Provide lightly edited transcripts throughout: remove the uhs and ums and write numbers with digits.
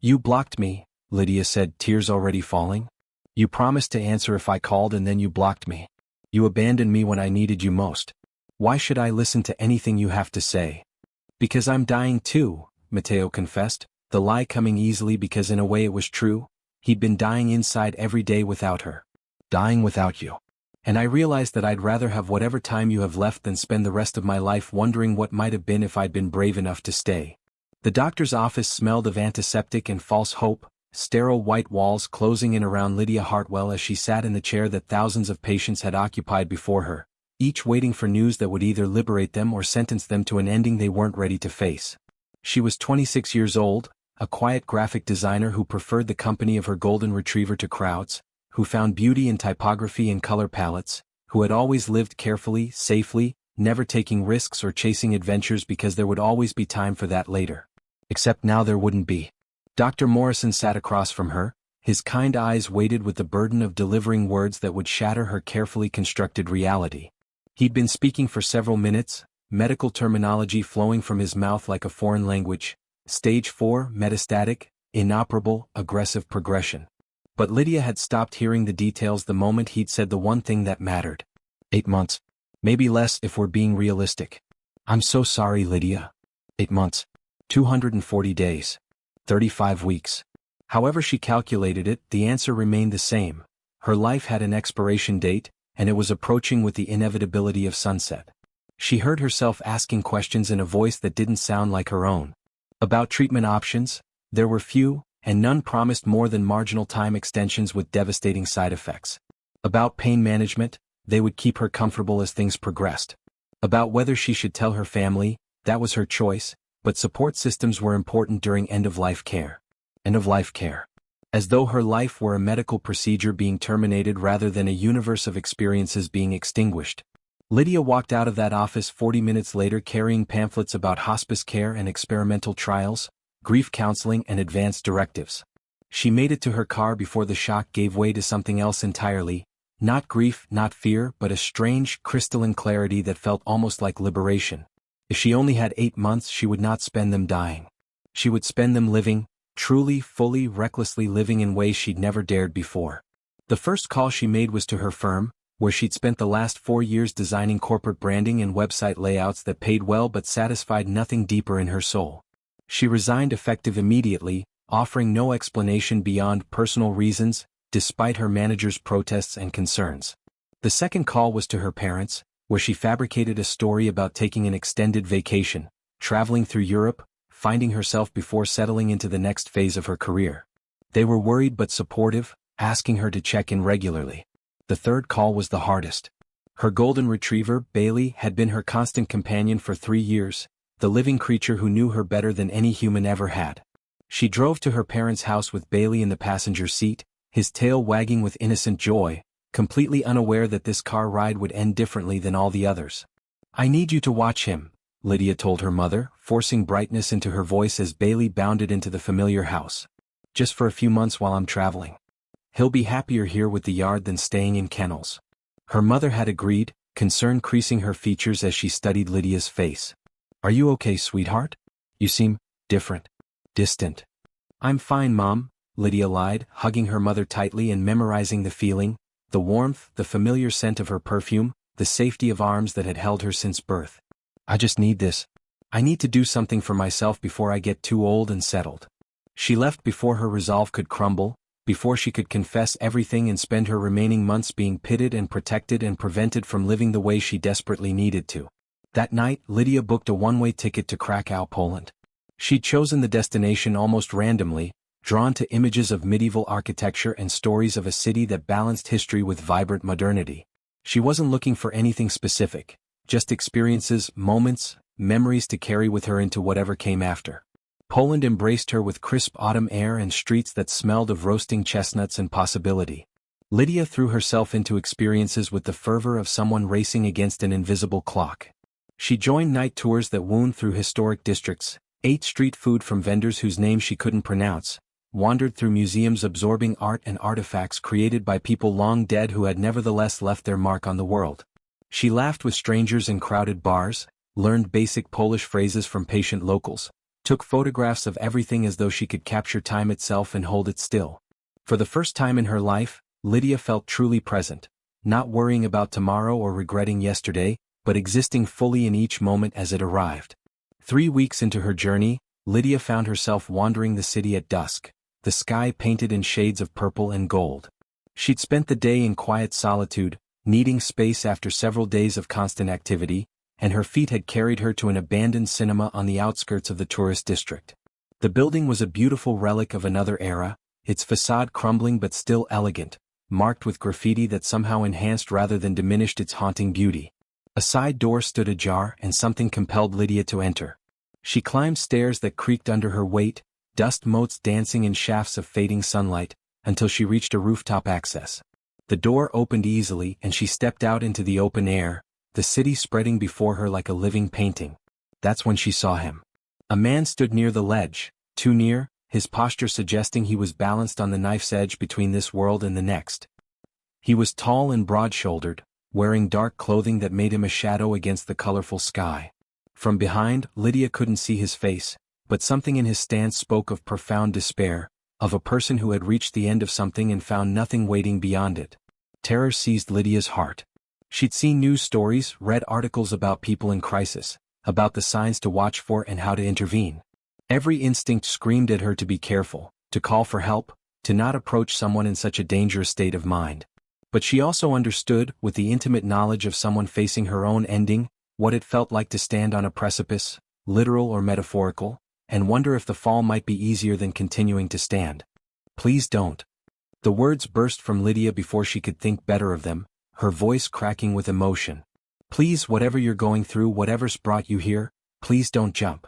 You blocked me, Lydia said, tears already falling. You promised to answer if I called and then you blocked me. You abandoned me when I needed you most. Why should I listen to anything you have to say? Because I'm dying too, Matteo confessed, the lie coming easily because in a way it was true. He'd been dying inside every day without her. Dying without you. And I realized that I'd rather have whatever time you have left than spend the rest of my life wondering what might have been if I'd been brave enough to stay. The doctor's office smelled of antiseptic and false hope, sterile white walls closing in around Lydia Hartwell as she sat in the chair that thousands of patients had occupied before her, each waiting for news that would either liberate them or sentence them to an ending they weren't ready to face. She was 26 years old, a quiet graphic designer who preferred the company of her golden retriever to crowds, who found beauty in typography and color palettes, who had always lived carefully, safely, never taking risks or chasing adventures because there would always be time for that later. Except now there wouldn't be. Dr. Morrison sat across from her, his kind eyes weighted with the burden of delivering words that would shatter her carefully constructed reality. He'd been speaking for several minutes, medical terminology flowing from his mouth like a foreign language. Stage 4, metastatic, inoperable, aggressive progression. But Lydia had stopped hearing the details the moment he'd said the one thing that mattered. 8 months. Maybe less if we're being realistic. I'm so sorry, Lydia. 8 months. 240 days. 35 weeks. However she calculated it, the answer remained the same. Her life had an expiration date, and it was approaching with the inevitability of sunset. She heard herself asking questions in a voice that didn't sound like her own. About treatment options, there were few, and none promised more than marginal time extensions with devastating side effects. About pain management, they would keep her comfortable as things progressed. About whether she should tell her family, that was her choice, but support systems were important during end-of-life care. End-of-life care. As though her life were a medical procedure being terminated rather than a universe of experiences being extinguished. Lydia walked out of that office 40 minutes later carrying pamphlets about hospice care and experimental trials, grief counseling and advanced directives. She made it to her car before the shock gave way to something else entirely, not grief, not fear, but a strange, crystalline clarity that felt almost like liberation. If she only had 8 months, she would not spend them dying. She would spend them living, truly, fully, recklessly living in ways she'd never dared before. The first call she made was to her firm, where she'd spent the last 4 years designing corporate branding and website layouts that paid well but satisfied nothing deeper in her soul. She resigned effective immediately, offering no explanation beyond personal reasons, despite her manager's protests and concerns. The second call was to her parents, where she fabricated a story about taking an extended vacation, traveling through Europe, finding herself before settling into the next phase of her career. They were worried but supportive, asking her to check in regularly. The third call was the hardest. Her golden retriever, Bailey, had been her constant companion for 3 years, the living creature who knew her better than any human ever had. She drove to her parents' house with Bailey in the passenger seat, his tail wagging with innocent joy, completely unaware that this car ride would end differently than all the others. "I need you to watch him," Lydia told her mother, forcing brightness into her voice as Bailey bounded into the familiar house. "Just for a few months while I'm traveling. He'll be happier here with the yard than staying in kennels." Her mother had agreed, concern creasing her features as she studied Lydia's face. "Are you okay, sweetheart? You seem different. Distant." "I'm fine, Mom," Lydia lied, hugging her mother tightly and memorizing the feeling, the warmth, the familiar scent of her perfume, the safety of arms that had held her since birth. "I just need this. I need to do something for myself before I get too old and settled." She left before her resolve could crumble, before she could confess everything and spend her remaining months being pitted and protected and prevented from living the way she desperately needed to. That night, Lydia booked a one-way ticket to Krakow, Poland. She'd chosen the destination almost randomly, drawn to images of medieval architecture and stories of a city that balanced history with vibrant modernity. She wasn't looking for anything specific, just experiences, moments, memories to carry with her into whatever came after. Poland embraced her with crisp autumn air and streets that smelled of roasting chestnuts and possibility. Lydia threw herself into experiences with the fervor of someone racing against an invisible clock. She joined night tours that wound through historic districts, ate street food from vendors whose names she couldn't pronounce, wandered through museums absorbing art and artifacts created by people long dead who had nevertheless left their mark on the world. She laughed with strangers in crowded bars, learned basic Polish phrases from patient locals, took photographs of everything as though she could capture time itself and hold it still. For the first time in her life, Lydia felt truly present, not worrying about tomorrow or regretting yesterday, but existing fully in each moment as it arrived. 3 weeks into her journey, Lydia found herself wandering the city at dusk, the sky painted in shades of purple and gold. She'd spent the day in quiet solitude, needing space after several days of constant activity, and her feet had carried her to an abandoned cinema on the outskirts of the tourist district. The building was a beautiful relic of another era, its facade crumbling but still elegant, marked with graffiti that somehow enhanced rather than diminished its haunting beauty. A side door stood ajar and something compelled Lydia to enter. She climbed stairs that creaked under her weight, dust motes dancing in shafts of fading sunlight, until she reached a rooftop access. The door opened easily and she stepped out into the open air, the city spreading before her like a living painting. That's when she saw him. A man stood near the ledge, too near, his posture suggesting he was balanced on the knife's edge between this world and the next. He was tall and broad-shouldered, wearing dark clothing that made him a shadow against the colorful sky. From behind, Lydia couldn't see his face, but something in his stance spoke of profound despair, of a person who had reached the end of something and found nothing waiting beyond it. Terror seized Lydia's heart. She'd seen news stories, read articles about people in crisis, about the signs to watch for and how to intervene. Every instinct screamed at her to be careful, to call for help, to not approach someone in such a dangerous state of mind. But she also understood, with the intimate knowledge of someone facing her own ending, what it felt like to stand on a precipice, literal or metaphorical, and wonder if the fall might be easier than continuing to stand. "Please don't." The words burst from Lydia before she could think better of them, her voice cracking with emotion. "Please, whatever you're going through, whatever's brought you here, please don't jump."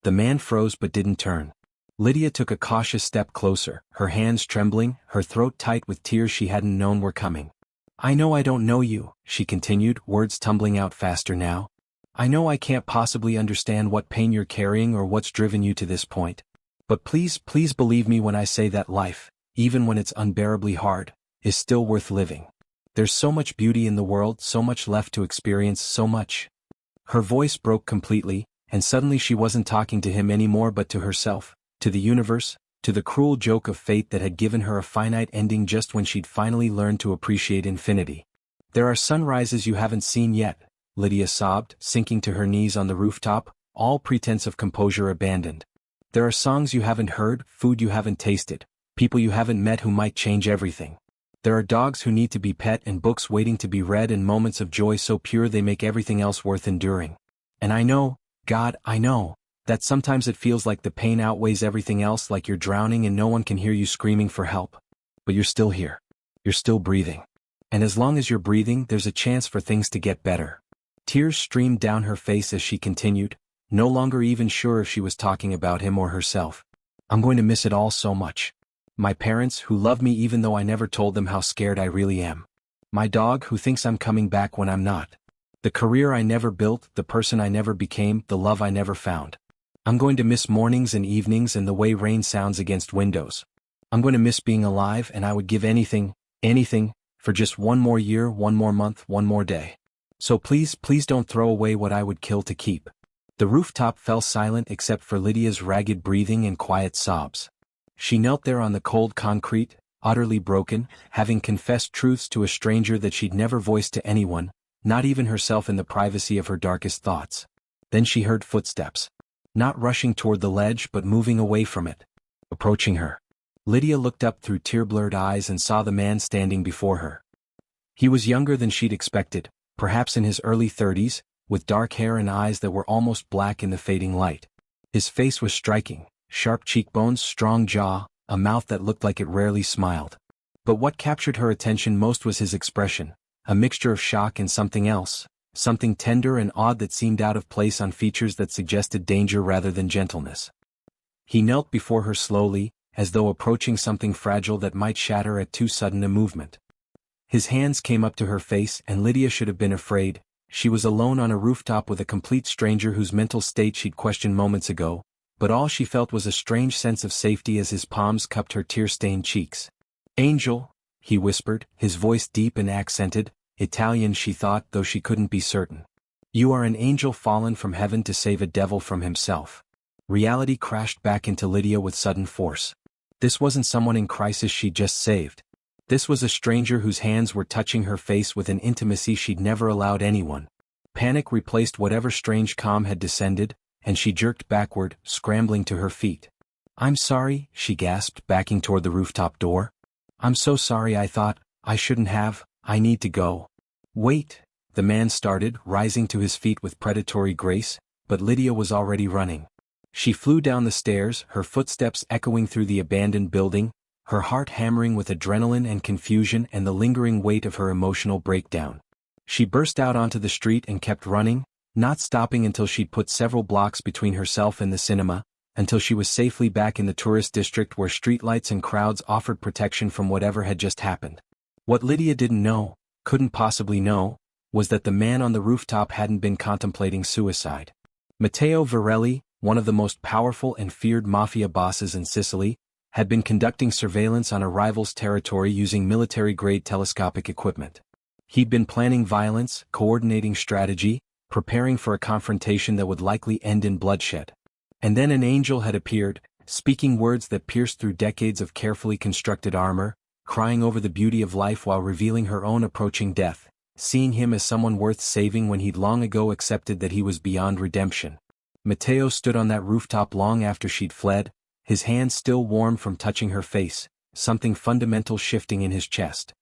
The man froze but didn't turn. Lydia took a cautious step closer, her hands trembling, her throat tight with tears she hadn't known were coming. "I know I don't know you," she continued, words tumbling out faster now. "I know I can't possibly understand what pain you're carrying or what's driven you to this point. But please, please believe me when I say that life, even when it's unbearably hard, is still worth living. There's so much beauty in the world, so much left to experience, so much." Her voice broke completely, and suddenly she wasn't talking to him anymore but to herself, to the universe, to the cruel joke of fate that had given her a finite ending just when she'd finally learned to appreciate infinity. "There are sunrises you haven't seen yet," Lydia sobbed, sinking to her knees on the rooftop, all pretense of composure abandoned. "There are songs you haven't heard, food you haven't tasted, people you haven't met who might change everything. There are dogs who need to be pet and books waiting to be read and moments of joy so pure they make everything else worth enduring. And I know, God, I know, that sometimes it feels like the pain outweighs everything else, like you're drowning and no one can hear you screaming for help. But you're still here. You're still breathing. And as long as you're breathing, there's a chance for things to get better." Tears streamed down her face as she continued, no longer even sure if she was talking about him or herself. "I'm going to miss it all so much. My parents, who love me even though I never told them how scared I really am. My dog, who thinks I'm coming back when I'm not. The career I never built, the person I never became, the love I never found. I'm going to miss mornings and evenings and the way rain sounds against windows. I'm going to miss being alive, and I would give anything, anything, for just one more year, one more month, one more day. So please, please don't throw away what I would kill to keep." The rooftop fell silent except for Lydia's ragged breathing and quiet sobs. She knelt there on the cold concrete, utterly broken, having confessed truths to a stranger that she'd never voiced to anyone, not even herself in the privacy of her darkest thoughts. Then she heard footsteps. Not rushing toward the ledge but moving away from it. Approaching her. Lydia looked up through tear-blurred eyes and saw the man standing before her. He was younger than she'd expected, perhaps in his early 30s, with dark hair and eyes that were almost black in the fading light. His face was striking, sharp cheekbones, strong jaw, a mouth that looked like it rarely smiled. But what captured her attention most was his expression, a mixture of shock and something else, something tender and odd that seemed out of place on features that suggested danger rather than gentleness. He knelt before her slowly, as though approaching something fragile that might shatter at too sudden a movement. His hands came up to her face and Lydia should have been afraid. She was alone on a rooftop with a complete stranger whose mental state she'd questioned moments ago, but all she felt was a strange sense of safety as his palms cupped her tear-stained cheeks. "Angel," he whispered, his voice deep and accented, Italian she thought, though she couldn't be certain. "You are an angel fallen from heaven to save a devil from himself." Reality crashed back into Lydia with sudden force. This wasn't someone in crisis she'd just saved. This was a stranger whose hands were touching her face with an intimacy she'd never allowed anyone. Panic replaced whatever strange calm had descended, and she jerked backward, scrambling to her feet. "I'm sorry," she gasped, backing toward the rooftop door. "I'm so sorry, I shouldn't have, I need to go." "Wait," the man started, rising to his feet with predatory grace, but Lydia was already running. She flew down the stairs, her footsteps echoing through the abandoned building, her heart hammering with adrenaline and confusion and the lingering weight of her emotional breakdown. She burst out onto the street and kept running, not stopping until she'd put several blocks between herself and the cinema, until she was safely back in the tourist district where streetlights and crowds offered protection from whatever had just happened. What Lydia didn't know, couldn't possibly know, was that the man on the rooftop hadn't been contemplating suicide. Matteo Virelli, one of the most powerful and feared mafia bosses in Sicily, had been conducting surveillance on a rival's territory using military-grade telescopic equipment. He'd been planning violence, coordinating strategy, preparing for a confrontation that would likely end in bloodshed. And then an angel had appeared, speaking words that pierced through decades of carefully constructed armor, crying over the beauty of life while revealing her own approaching death, seeing him as someone worth saving when he'd long ago accepted that he was beyond redemption. Matteo stood on that rooftop long after she'd fled, his hands still warm from touching her face, something fundamental shifting in his chest.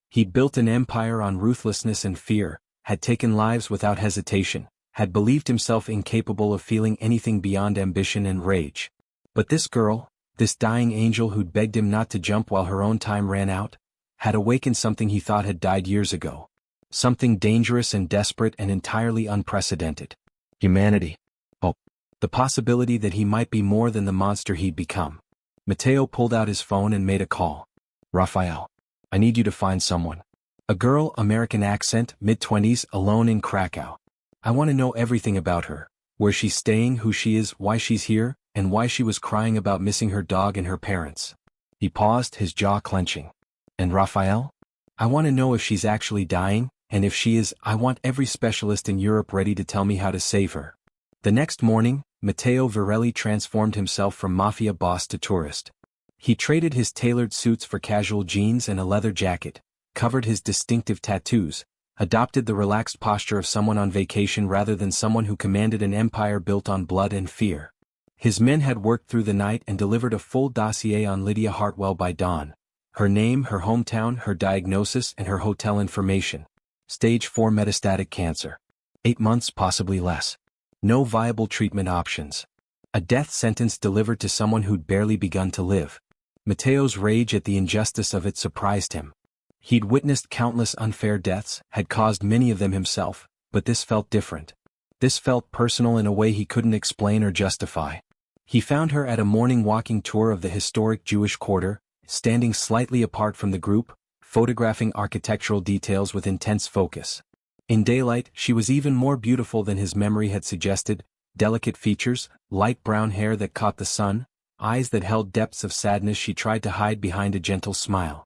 He'd built an empire on ruthlessness and fear, had taken lives without hesitation, had believed himself incapable of feeling anything beyond ambition and rage. But this girl, this dying angel who'd begged him not to jump while her own time ran out, had awakened something he thought had died years ago. Something dangerous and desperate and entirely unprecedented. Humanity. Hope. The possibility that he might be more than the monster he'd become. Matteo pulled out his phone and made a call. "Raphael. I need you to find someone." A girl, American accent, mid-20s, alone in Krakow. "I want to know everything about her. Where she's staying, who she is, why she's here, and why she was crying about missing her dog and her parents." He paused, his jaw clenching. "And Raphael? I want to know if she's actually dying, and if she is, I want every specialist in Europe ready to tell me how to save her." The next morning, Matteo Virelli transformed himself from mafia boss to tourist. He traded his tailored suits for casual jeans and a leather jacket, covered his distinctive tattoos, adopted the relaxed posture of someone on vacation rather than someone who commanded an empire built on blood and fear. His men had worked through the night and delivered a full dossier on Lydia Hartwell by dawn. Her name, her hometown, her diagnosis, and her hotel information. Stage 4 metastatic cancer. 8 months, possibly less. No viable treatment options. A death sentence delivered to someone who'd barely begun to live. Matteo's rage at the injustice of it surprised him. He'd witnessed countless unfair deaths, had caused many of them himself, but this felt different. This felt personal in a way he couldn't explain or justify. He found her at a morning walking tour of the historic Jewish quarter, standing slightly apart from the group, photographing architectural details with intense focus. In daylight, she was even more beautiful than his memory had suggested, delicate features, light brown hair that caught the sun, eyes that held depths of sadness she tried to hide behind a gentle smile.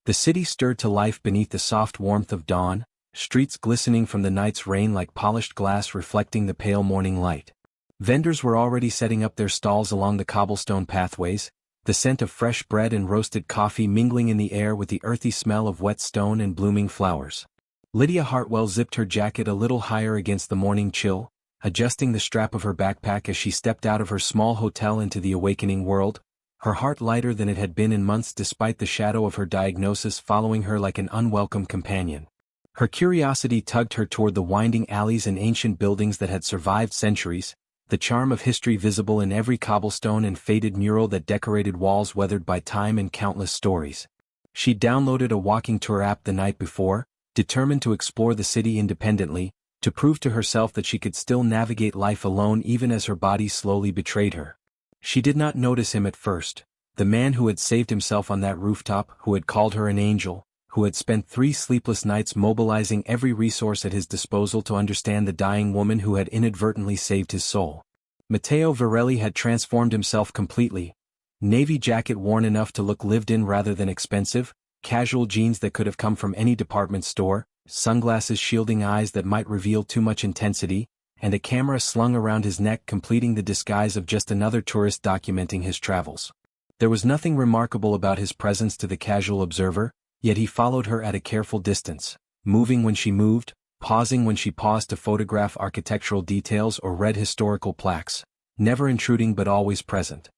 The city stirred to life beneath the soft warmth of dawn, streets glistening from the night's rain like polished glass reflecting the pale morning light. Vendors were already setting up their stalls along the cobblestone pathways, the scent of fresh bread and roasted coffee mingling in the air with the earthy smell of wet stone and blooming flowers. Lydia Hartwell zipped her jacket a little higher against the morning chill, adjusting the strap of her backpack as she stepped out of her small hotel into the awakening world, her heart lighter than it had been in months despite the shadow of her diagnosis following her like an unwelcome companion. Her curiosity tugged her toward the winding alleys and ancient buildings that had survived centuries, the charm of history visible in every cobblestone and faded mural that decorated walls weathered by time and countless stories. She'd downloaded a walking tour app the night before, determined to explore the city independently, to prove to herself that she could still navigate life alone even as her body slowly betrayed her. She did not notice him at first, the man who had saved himself on that rooftop, who had called her an angel, who had spent 3 sleepless nights mobilizing every resource at his disposal to understand the dying woman who had inadvertently saved his soul. Matteo Virelli had transformed himself completely. Navy jacket worn enough to look lived-in rather than expensive, casual jeans that could have come from any department store, sunglasses shielding eyes that might reveal too much intensity, and a camera slung around his neck completing the disguise of just another tourist documenting his travels. There was nothing remarkable about his presence to the casual observer, yet he followed her at a careful distance, moving when she moved, pausing when she paused to photograph architectural details or read historical plaques, never intruding but always present.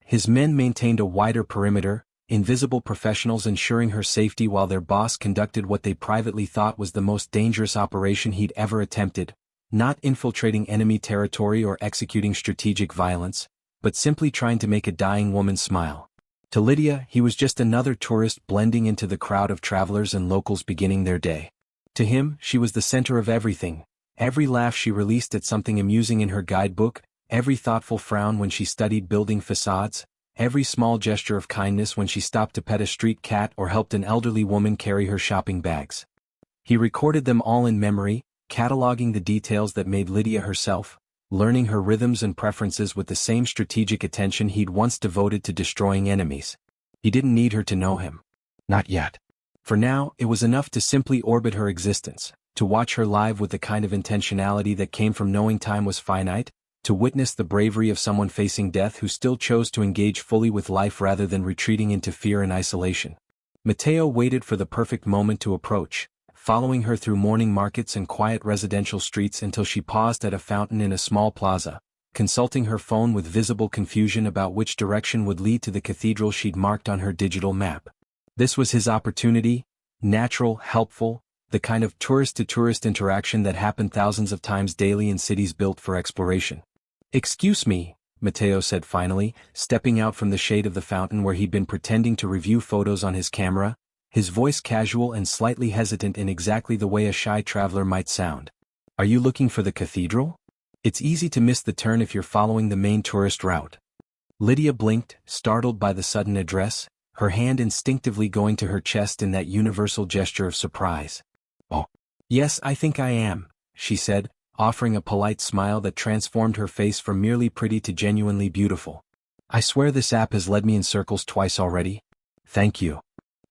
His men maintained a wider perimeter, invisible professionals ensuring her safety while their boss conducted what they privately thought was the most dangerous operation he'd ever attempted, not infiltrating enemy territory or executing strategic violence, but simply trying to make a dying woman smile. To Lydia, he was just another tourist blending into the crowd of travelers and locals beginning their day. To him, she was the center of everything. Every laugh she released at something amusing in her guidebook, every thoughtful frown when she studied building facades, every small gesture of kindness when she stopped to pet a street cat or helped an elderly woman carry her shopping bags. He recorded them all in memory, cataloging the details that made Lydia herself, learning her rhythms and preferences with the same strategic attention he'd once devoted to destroying enemies. He didn't need her to know him. Not yet. For now, it was enough to simply orbit her existence, to watch her live with the kind of intentionality that came from knowing time was finite, to witness the bravery of someone facing death who still chose to engage fully with life rather than retreating into fear and isolation. Matteo waited for the perfect moment to approach, following her through morning markets and quiet residential streets until she paused at a fountain in a small plaza, consulting her phone with visible confusion about which direction would lead to the cathedral she'd marked on her digital map. This was his opportunity, natural, helpful, the kind of tourist-to-tourist interaction that happened thousands of times daily in cities built for exploration. "Excuse me," Matteo said finally, stepping out from the shade of the fountain where he'd been pretending to review photos on his camera, his voice casual and slightly hesitant in exactly the way a shy traveler might sound. "Are you looking for the cathedral? It's easy to miss the turn if you're following the main tourist route." Lydia blinked, startled by the sudden address, her hand instinctively going to her chest in that universal gesture of surprise. "Oh, yes, I think I am," she said, offering a polite smile that transformed her face from merely pretty to genuinely beautiful. "I swear this app has led me in circles twice already." "Thank you."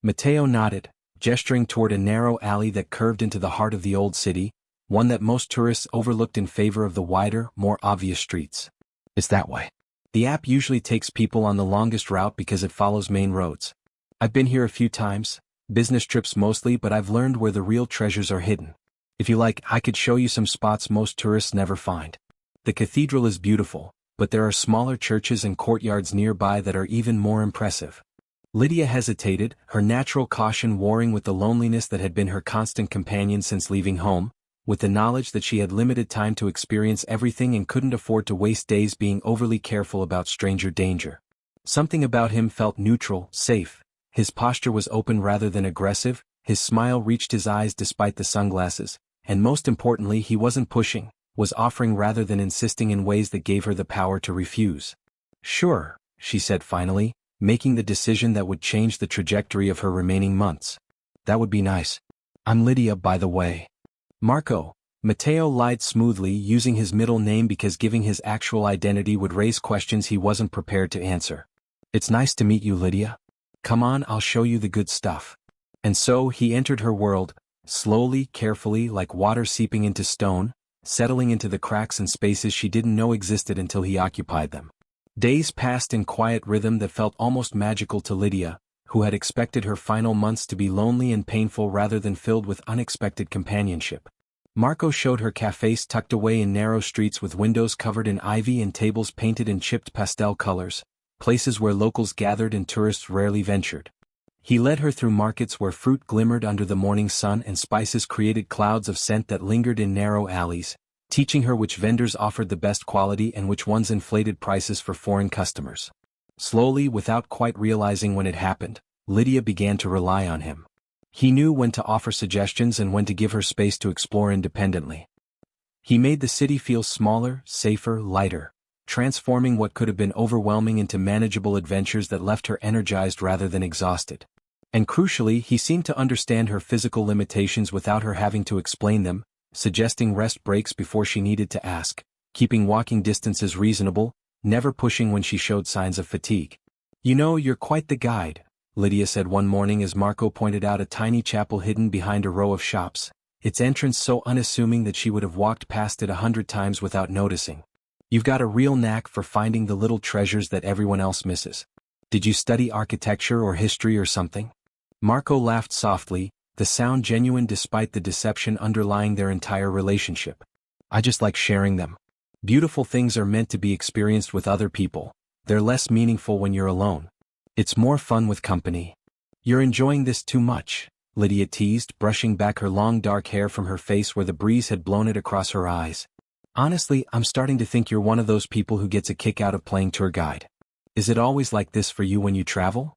Matteo nodded, gesturing toward a narrow alley that curved into the heart of the old city, one that most tourists overlooked in favor of the wider, more obvious streets. "It's that way. The app usually takes people on the longest route because it follows main roads. I've been here a few times, business trips mostly, but I've learned where the real treasures are hidden. If you like, I could show you some spots most tourists never find. The cathedral is beautiful, but there are smaller churches and courtyards nearby that are even more impressive." Lydia hesitated, her natural caution warring with the loneliness that had been her constant companion since leaving home, with the knowledge that she had limited time to experience everything and couldn't afford to waste days being overly careful about stranger danger. Something about him felt neutral, safe. His posture was open rather than aggressive, his smile reached his eyes despite the sunglasses, and most importantly he wasn't pushing, was offering rather than insisting in ways that gave her the power to refuse. "Sure," she said finally, making the decision that would change the trajectory of her remaining months. "That would be nice. I'm Lydia, by the way." "Marco," Matteo lied smoothly, using his middle name because giving his actual identity would raise questions he wasn't prepared to answer. "It's nice to meet you, Lydia. Come on, I'll show you the good stuff." And so he entered her world, slowly, carefully, like water seeping into stone, settling into the cracks and spaces she didn't know existed until he occupied them. Days passed in quiet rhythm that felt almost magical to Lydia, who had expected her final months to be lonely and painful rather than filled with unexpected companionship. Marco showed her cafes tucked away in narrow streets with windows covered in ivy and tables painted in chipped pastel colors, places where locals gathered and tourists rarely ventured. He led her through markets where fruit glimmered under the morning sun and spices created clouds of scent that lingered in narrow alleys, teaching her which vendors offered the best quality and which ones inflated prices for foreign customers. Slowly, without quite realizing when it happened, Lydia began to rely on him. He knew when to offer suggestions and when to give her space to explore independently. He made the city feel smaller, safer, lighter, transforming what could have been overwhelming into manageable adventures that left her energized rather than exhausted. And crucially, he seemed to understand her physical limitations without her having to explain them, suggesting rest breaks before she needed to ask, keeping walking distances reasonable, never pushing when she showed signs of fatigue. "You know, you're quite the guide," Lydia said one morning as Marco pointed out a tiny chapel hidden behind a row of shops, its entrance so unassuming that she would have walked past it 100 times without noticing. You've got a real knack for finding the little treasures that everyone else misses. Did you study architecture or history or something? Marco laughed softly, the sound genuine despite the deception underlying their entire relationship. I just like sharing them. Beautiful things are meant to be experienced with other people. They're less meaningful when you're alone. It's more fun with company. You're enjoying this too much, Lydia teased, brushing back her long dark hair from her face where the breeze had blown it across her eyes. Honestly, I'm starting to think you're one of those people who gets a kick out of playing tour guide. Is it always like this for you when you travel?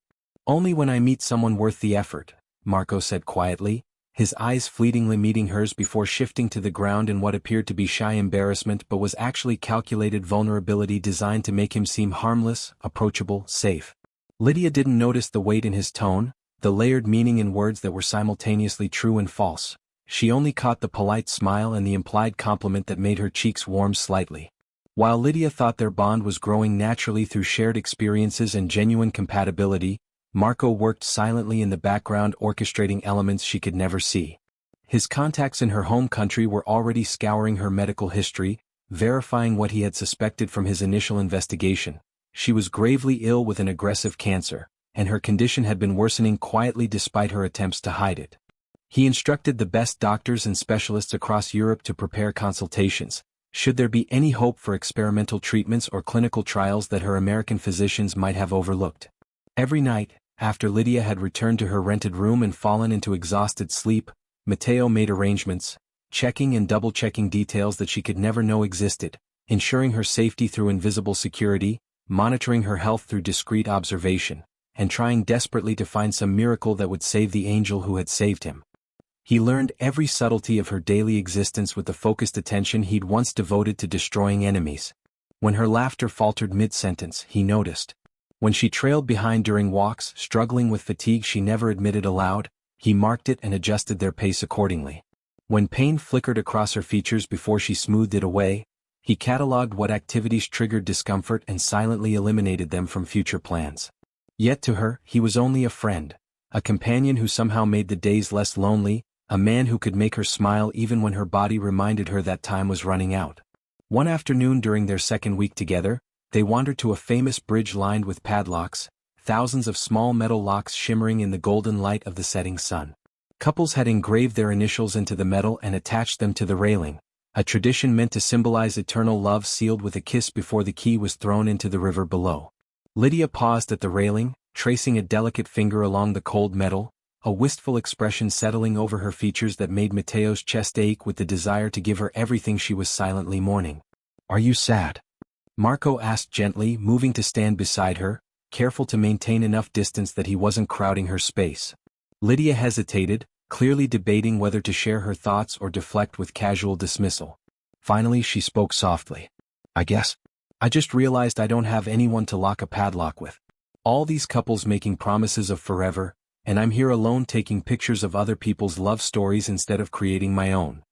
Only when I meet someone worth the effort, Marco said quietly, his eyes fleetingly meeting hers before shifting to the ground in what appeared to be shy embarrassment but was actually calculated vulnerability designed to make him seem harmless, approachable, safe. Lydia didn't notice the weight in his tone, the layered meaning in words that were simultaneously true and false. She only caught the polite smile and the implied compliment that made her cheeks warm slightly. While Lydia thought their bond was growing naturally through shared experiences and genuine compatibility, Marco worked silently in the background orchestrating elements she could never see. His contacts in her home country were already scouring her medical history, verifying what he had suspected from his initial investigation. She was gravely ill with an aggressive cancer, and her condition had been worsening quietly despite her attempts to hide it. He instructed the best doctors and specialists across Europe to prepare consultations, should there be any hope for experimental treatments or clinical trials that her American physicians might have overlooked. Every night, after Lydia had returned to her rented room and fallen into exhausted sleep, Matteo made arrangements, checking and double-checking details that she could never know existed, ensuring her safety through invisible security, monitoring her health through discreet observation, and trying desperately to find some miracle that would save the angel who had saved him. He learned every subtlety of her daily existence with the focused attention he'd once devoted to destroying enemies. When her laughter faltered mid-sentence, he noticed. When she trailed behind during walks, struggling with fatigue she never admitted aloud, he marked it and adjusted their pace accordingly. When pain flickered across her features before she smoothed it away, he catalogued what activities triggered discomfort and silently eliminated them from future plans. Yet to her, he was only a friend, a companion who somehow made the days less lonely, a man who could make her smile even when her body reminded her that time was running out. One afternoon during their second week together, they wandered to a famous bridge lined with padlocks, thousands of small metal locks shimmering in the golden light of the setting sun. Couples had engraved their initials into the metal and attached them to the railing, a tradition meant to symbolize eternal love sealed with a kiss before the key was thrown into the river below. Lydia paused at the railing, tracing a delicate finger along the cold metal, a wistful expression settling over her features that made Matteo's chest ache with the desire to give her everything she was silently mourning. "Are you sad?" Marco asked gently, moving to stand beside her, careful to maintain enough distance that he wasn't crowding her space. Lydia hesitated, clearly debating whether to share her thoughts or deflect with casual dismissal. Finally she spoke softly. I just realized I don't have anyone to lock a padlock with. All these couples making promises of forever, and I'm here alone taking pictures of other people's love stories instead of creating my own."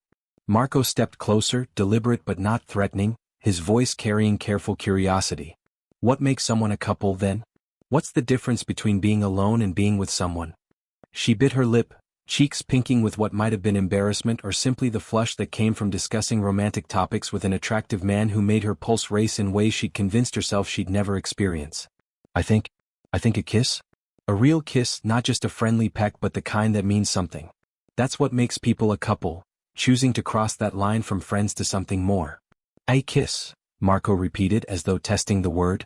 Marco stepped closer, deliberate but not threatening, his voice carrying careful curiosity. "What makes someone a couple then? What's the difference between being alone and being with someone?" She bit her lip, cheeks pinking with what might have been embarrassment or simply the flush that came from discussing romantic topics with an attractive man who made her pulse race in ways she'd convinced herself she'd never experience. I think a kiss? A real kiss, not just a friendly peck but the kind that means something. That's what makes people a couple, choosing to cross that line from friends to something more." "A kiss," Marco repeated as though testing the word.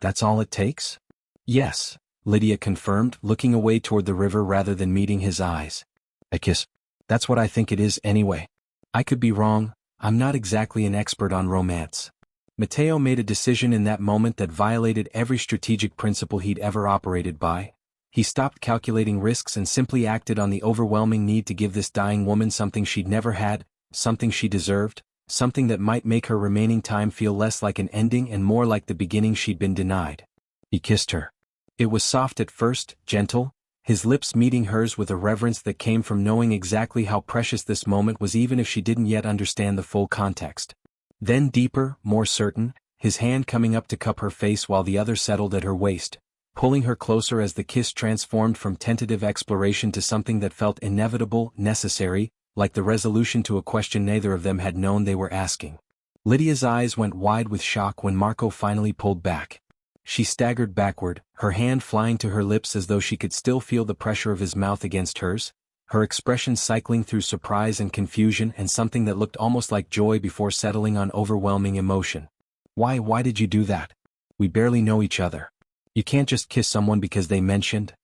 "That's all it takes?" "Yes," Lydia confirmed, looking away toward the river rather than meeting his eyes. "A kiss. That's what I think it is anyway. I could be wrong, I'm not exactly an expert on romance." Matteo made a decision in that moment that violated every strategic principle he'd ever operated by. He stopped calculating risks and simply acted on the overwhelming need to give this dying woman something she'd never had, something she deserved, something that might make her remaining time feel less like an ending and more like the beginning she'd been denied. He kissed her. It was soft at first, gentle, his lips meeting hers with a reverence that came from knowing exactly how precious this moment was even if she didn't yet understand the full context. Then deeper, more certain, his hand coming up to cup her face while the other settled at her waist, pulling her closer as the kiss transformed from tentative exploration to something that felt inevitable, necessary. like the resolution to a question neither of them had known they were asking. Lydia's eyes went wide with shock when Marco finally pulled back. She staggered backward, her hand flying to her lips as though she could still feel the pressure of his mouth against hers, her expression cycling through surprise and confusion and something that looked almost like joy before settling on overwhelming emotion. Why did you do that? We barely know each other. You can't just kiss someone because they mentioned.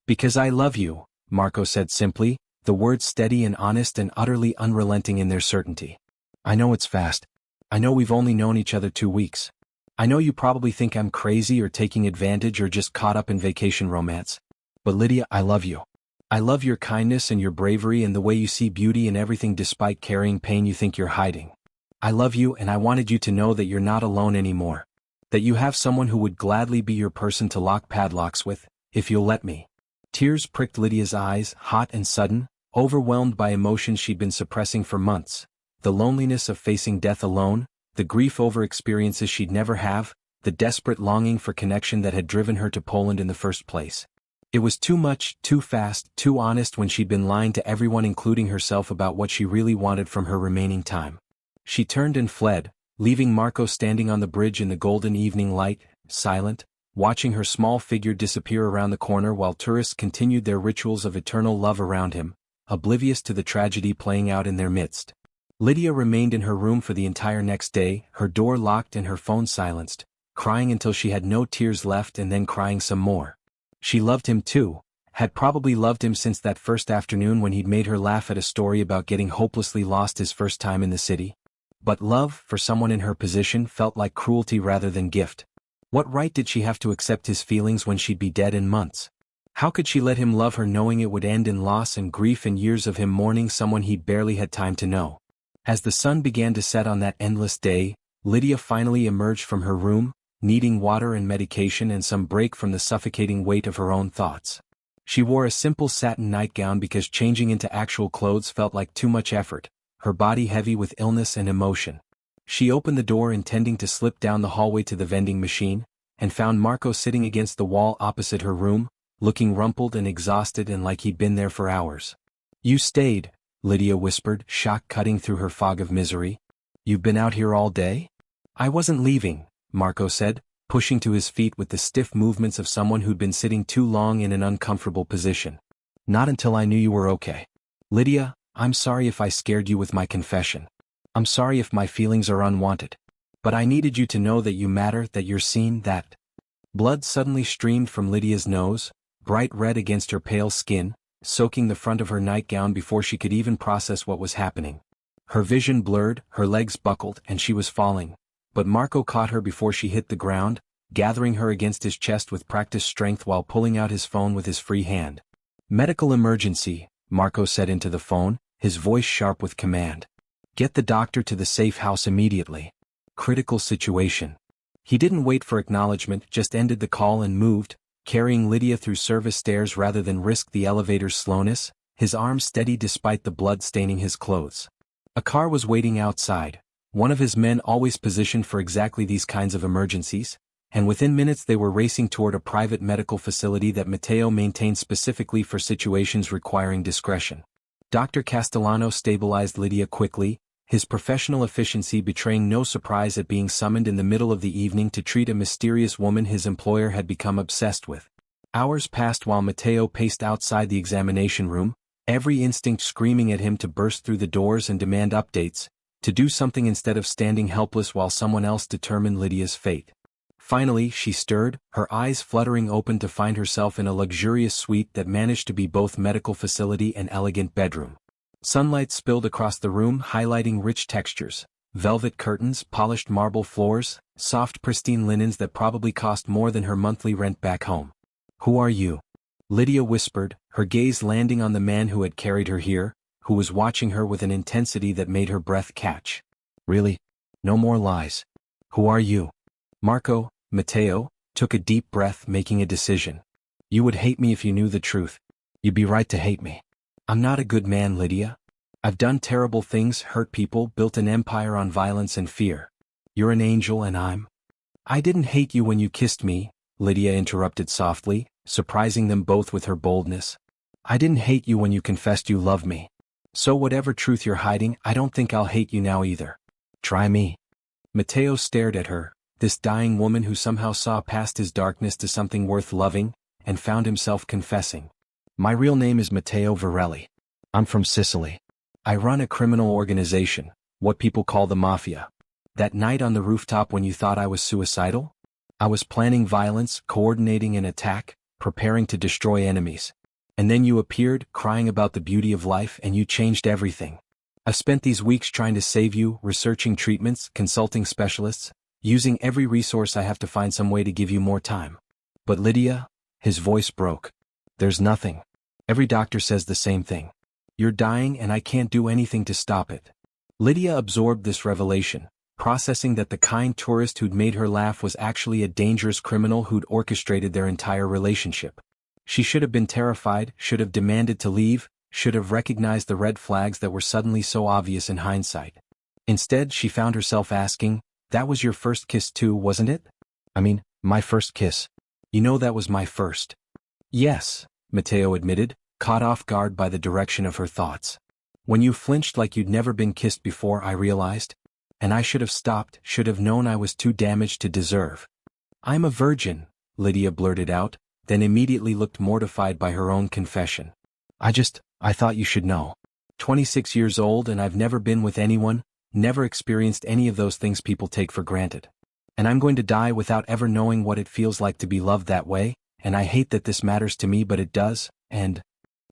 Because I love you, Marco said simply, the words steady and honest and utterly unrelenting in their certainty. I know it's fast. I know we've only known each other 2 weeks. I know you probably think I'm crazy or taking advantage or just caught up in vacation romance. But Lydia, I love you. I love your kindness and your bravery and the way you see beauty in everything despite carrying pain you think you're hiding. I love you and I wanted you to know that you're not alone anymore. That you have someone who would gladly be your person to lock padlocks with, if you'll let me. Tears pricked Lydia's eyes, hot and sudden, overwhelmed by emotions she'd been suppressing for months. The loneliness of facing death alone, the grief over experiences she'd never have, the desperate longing for connection that had driven her to Poland in the first place. It was too much, too fast, too honest when she'd been lying to everyone including herself about what she really wanted from her remaining time. She turned and fled, leaving Marco standing on the bridge in the golden evening light, silent, watching her small figure disappear around the corner while tourists continued their rituals of eternal love around him, oblivious to the tragedy playing out in their midst. Lydia remained in her room for the entire next day, her door locked and her phone silenced, crying until she had no tears left and then crying some more. She loved him too, had probably loved him since that first afternoon when he'd made her laugh at a story about getting hopelessly lost his first time in the city. But love, for someone in her position, felt like cruelty rather than gift. What right did she have to accept his feelings when she'd be dead in months? How could she let him love her knowing it would end in loss and grief and years of him mourning someone he'd barely had time to know? As the sun began to set on that endless day, Lydia finally emerged from her room, needing water and medication and some break from the suffocating weight of her own thoughts. She wore a simple satin nightgown because changing into actual clothes felt like too much effort, her body heavy with illness and emotion. She opened the door intending to slip down the hallway to the vending machine, and found Marco sitting against the wall opposite her room, looking rumpled and exhausted and like he'd been there for hours. "You stayed," Lydia whispered, shock cutting through her fog of misery. "You've been out here all day?" "I wasn't leaving," Marco said, pushing to his feet with the stiff movements of someone who'd been sitting too long in an uncomfortable position. "Not until I knew you were okay. Lydia, I'm sorry if I scared you with my confession. I'm sorry if my feelings are unwanted. But I needed you to know that you matter, that you're seen, that—" Blood suddenly streamed from Lydia's nose, bright red against her pale skin, soaking the front of her nightgown before she could even process what was happening. Her vision blurred, her legs buckled, and she was falling. But Marco caught her before she hit the ground, gathering her against his chest with practiced strength while pulling out his phone with his free hand. "Medical emergency," Marco said into the phone, his voice sharp with command. "Get the doctor to the safe house immediately. Critical situation." He didn't wait for acknowledgement, just ended the call and moved, carrying Lydia through service stairs rather than risk the elevator's slowness, his arm steady despite the blood staining his clothes. A car was waiting outside, one of his men always positioned for exactly these kinds of emergencies, and within minutes they were racing toward a private medical facility that Matteo maintained specifically for situations requiring discretion. Dr. Castellano stabilized Lydia quickly, his professional efficiency betraying no surprise at being summoned in the middle of the evening to treat a mysterious woman his employer had become obsessed with. Hours passed while Matteo paced outside the examination room, every instinct screaming at him to burst through the doors and demand updates, to do something instead of standing helpless while someone else determined Lydia's fate. Finally, she stirred, her eyes fluttering open to find herself in a luxurious suite that managed to be both medical facility and elegant bedroom. Sunlight spilled across the room, highlighting rich textures, velvet curtains, polished marble floors, soft pristine linens that probably cost more than her monthly rent back home. "Who are you?" Lydia whispered, her gaze landing on the man who had carried her here, who was watching her with an intensity that made her breath catch. "Really? No more lies. Who are you?" Marco, Matteo, took a deep breath, making a decision. "You would hate me if you knew the truth. You'd be right to hate me. I'm not a good man, Lydia. I've done terrible things, hurt people, built an empire on violence and fear. You're an angel and I'm—" "I didn't hate you when you kissed me," Lydia interrupted softly, surprising them both with her boldness. "I didn't hate you when you confessed you loved me. So whatever truth you're hiding, I don't think I'll hate you now either. Try me. Matteo stared at her, this dying woman who somehow saw past his darkness to something worth loving, and found himself confessing. My real name is Matteo Virelli. I'm from Sicily. I run a criminal organization, what people call the Mafia. That night on the rooftop when you thought I was suicidal? I was planning violence, coordinating an attack, preparing to destroy enemies. And then you appeared, crying about the beauty of life, and you changed everything. I've spent these weeks trying to save you, researching treatments, consulting specialists, using every resource I have to find some way to give you more time. But Lydia, his voice broke. There's nothing. Every doctor says the same thing. You're dying and I can't do anything to stop it. Lydia absorbed this revelation, processing that the kind tourist who'd made her laugh was actually a dangerous criminal who'd orchestrated their entire relationship. She should have been terrified, should have demanded to leave, should have recognized the red flags that were suddenly so obvious in hindsight. Instead, she found herself asking, "That was your first kiss too, wasn't it?" I mean, my first kiss. You know that was my first. Yes, Matteo admitted, caught off guard by the direction of her thoughts. When you flinched like you'd never been kissed before, I realized. And I should have stopped, should have known I was too damaged to deserve. I'm a virgin, Lydia blurted out, then immediately looked mortified by her own confession. I thought you should know. 26 years old and I've never been with anyone, never experienced any of those things people take for granted. And I'm going to die without ever knowing what it feels like to be loved that way, and I hate that this matters to me, but it does, and...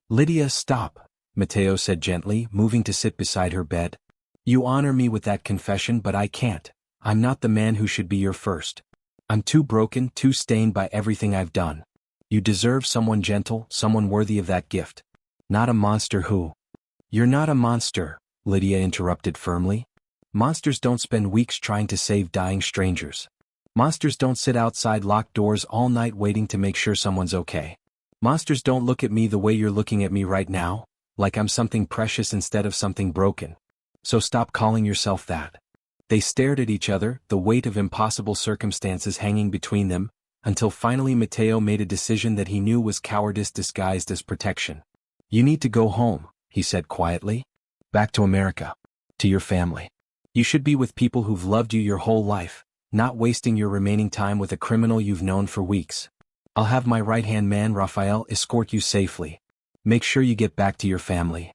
Lydia, stop, Matteo said gently, moving to sit beside her bed. You honor me with that confession, but I can't. I'm not the man who should be your first. I'm too broken, too stained by everything I've done. You deserve someone gentle, someone worthy of that gift. Not a monster who... You're not a monster, Lydia interrupted firmly. Monsters don't spend weeks trying to save dying strangers. Monsters don't sit outside locked doors all night waiting to make sure someone's okay. Monsters don't look at me the way you're looking at me right now, like I'm something precious instead of something broken. So stop calling yourself that. They stared at each other, the weight of impossible circumstances hanging between them, until finally Matteo made a decision that he knew was cowardice disguised as protection. You need to go home, he said quietly. Back to America. To your family. You should be with people who've loved you your whole life, not wasting your remaining time with a criminal you've known for weeks. I'll have my right-hand man Raphael escort you safely. Make sure you get back to your family.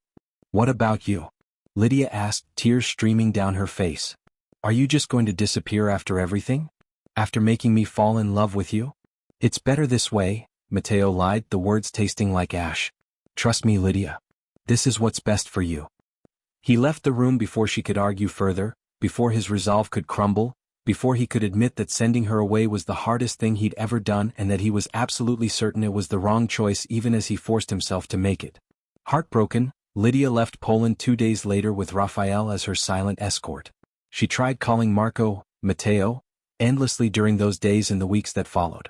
What about you? Lydia asked, tears streaming down her face. Are you just going to disappear after everything? After making me fall in love with you? It's better this way, Matteo lied, the words tasting like ash. Trust me, Lydia. This is what's best for you. He left the room before she could argue further, before his resolve could crumble, before he could admit that sending her away was the hardest thing he'd ever done and that he was absolutely certain it was the wrong choice even as he forced himself to make it. Heartbroken, Lydia left Poland 2 days later with Raphael as her silent escort. She tried calling Matteo, endlessly during those days and the weeks that followed.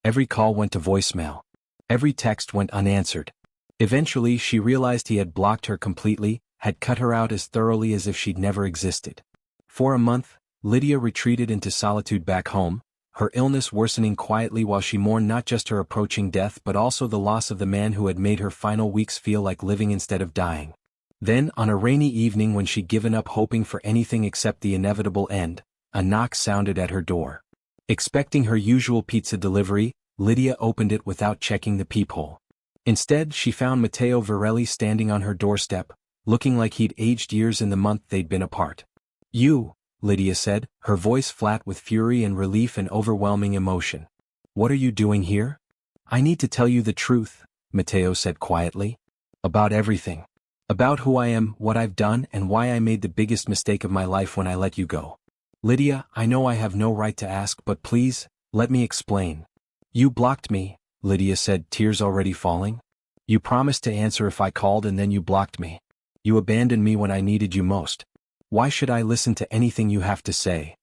Every call went to voicemail. Every text went unanswered. Eventually she realized he had blocked her completely, had cut her out as thoroughly as if she'd never existed. For a month, Lydia retreated into solitude back home, her illness worsening quietly while she mourned not just her approaching death but also the loss of the man who had made her final weeks feel like living instead of dying. Then, on a rainy evening when she'd given up hoping for anything except the inevitable end, a knock sounded at her door. Expecting her usual pizza delivery, Lydia opened it without checking the peephole. Instead, she found Matteo Virelli standing on her doorstep, looking like he'd aged years in the month they'd been apart. You, Lydia said, her voice flat with fury and relief and overwhelming emotion. What are you doing here? I need to tell you the truth, Matteo said quietly. About everything. About who I am, what I've done, and why I made the biggest mistake of my life when I let you go. Lydia, I know I have no right to ask, but please, let me explain. You blocked me, Lydia said, tears already falling. You promised to answer if I called and then you blocked me. You abandoned me when I needed you most. Why should I listen to anything you have to say?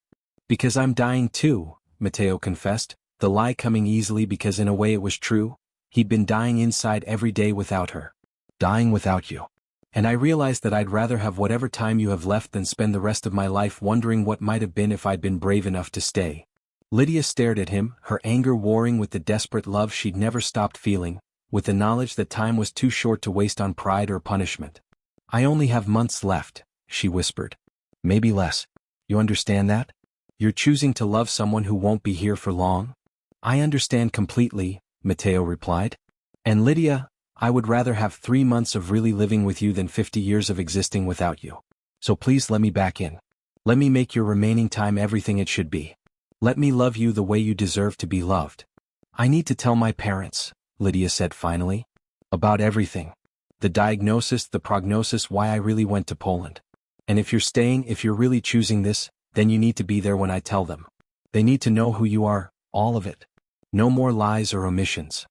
Because I'm dying too, Matteo confessed, the lie coming easily because in a way it was true. He'd been dying inside every day without her. Dying without you. And I realized that I'd rather have whatever time you have left than spend the rest of my life wondering what might have been if I'd been brave enough to stay. Lydia stared at him, her anger warring with the desperate love she'd never stopped feeling, with the knowledge that time was too short to waste on pride or punishment. I only have months left, she whispered. Maybe less. You understand that? You're choosing to love someone who won't be here for long? I understand completely, Matteo replied. And Lydia, I would rather have 3 months of really living with you than 50 years of existing without you. So please let me back in. Let me make your remaining time everything it should be. Let me love you the way you deserve to be loved. I need to tell my parents, Lydia said finally. About everything. The diagnosis, the prognosis, why I really went to Poland. And if you're staying, if you're really choosing this, then you need to be there when I tell them. They need to know who you are, all of it. No more lies or omissions.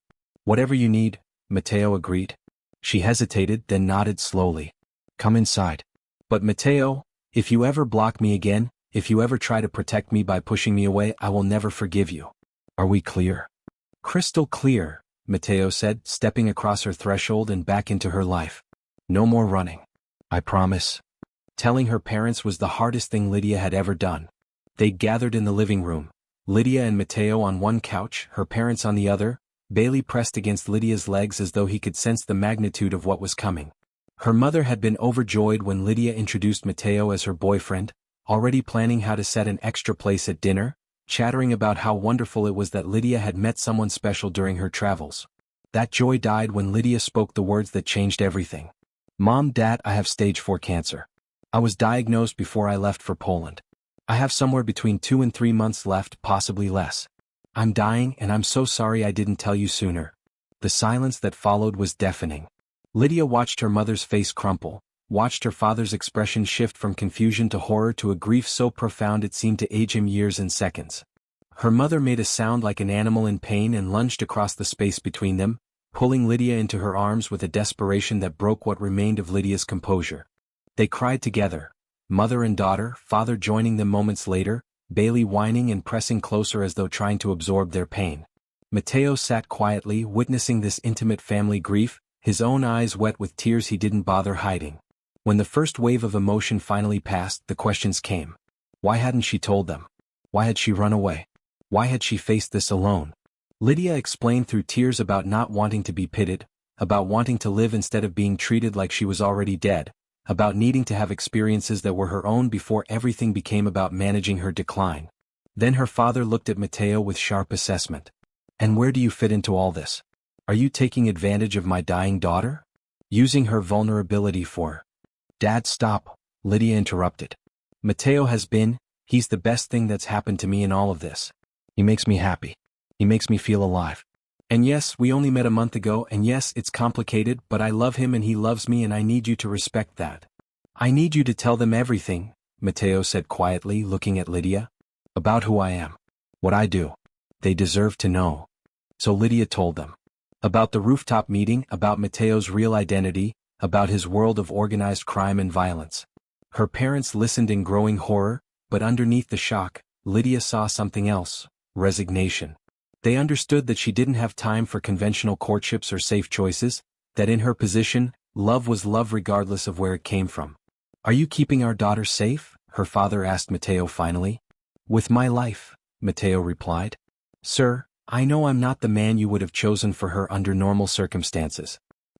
Whatever you need, Matteo agreed. She hesitated, then nodded slowly. Come inside. But Matteo, if you ever block me again, if you ever try to protect me by pushing me away, I will never forgive you. Are we clear? Crystal clear, Matteo said, stepping across her threshold and back into her life. No more running. I promise. Telling her parents was the hardest thing Lydia had ever done. They gathered in the living room. Lydia and Matteo on one couch, her parents on the other. Bailey pressed against Lydia's legs as though he could sense the magnitude of what was coming. Her mother had been overjoyed when Lydia introduced Matteo as her boyfriend, already planning how to set an extra place at dinner, chattering about how wonderful it was that Lydia had met someone special during her travels. That joy died when Lydia spoke the words that changed everything. Mom, Dad, I have stage 4 cancer. I was diagnosed before I left for Poland. I have somewhere between 2 and 3 months left, possibly less. I'm dying and I'm so sorry I didn't tell you sooner. The silence that followed was deafening. Lydia watched her mother's face crumple, watched her father's expression shift from confusion to horror to a grief so profound it seemed to age him years and seconds. Her mother made a sound like an animal in pain and lunged across the space between them, pulling Lydia into her arms with a desperation that broke what remained of Lydia's composure. They cried together, mother and daughter, father joining them moments later, Bailey whining and pressing closer as though trying to absorb their pain. Matteo sat quietly, witnessing this intimate family grief, his own eyes wet with tears he didn't bother hiding. When the first wave of emotion finally passed, the questions came. Why hadn't she told them? Why had she run away? Why had she faced this alone? Lydia explained through tears about not wanting to be pitied, about wanting to live instead of being treated like she was already dead, about needing to have experiences that were her own before everything became about managing her decline. Then her father looked at Matteo with sharp assessment. And where do you fit into all this? Are you taking advantage of my dying daughter? Using her vulnerability for... Dad, stop, Lydia interrupted. Matteo has been, he's the best thing that's happened to me in all of this. He makes me happy. He makes me feel alive. And yes, we only met a month ago, and yes, it's complicated, but I love him and he loves me and I need you to respect that. I need you to tell them everything, Matteo said quietly, looking at Lydia. About who I am. What I do. They deserve to know. So Lydia told them. About the rooftop meeting, about Matteo's real identity, about his world of organized crime and violence. Her parents listened in growing horror, but underneath the shock, Lydia saw something else, resignation. They understood that she didn't have time for conventional courtships or safe choices, that in her position, love was love regardless of where it came from. Are you keeping our daughter safe? Her father asked Matteo finally. With my life, Matteo replied. Sir, I know I'm not the man you would have chosen for her under normal circumstances.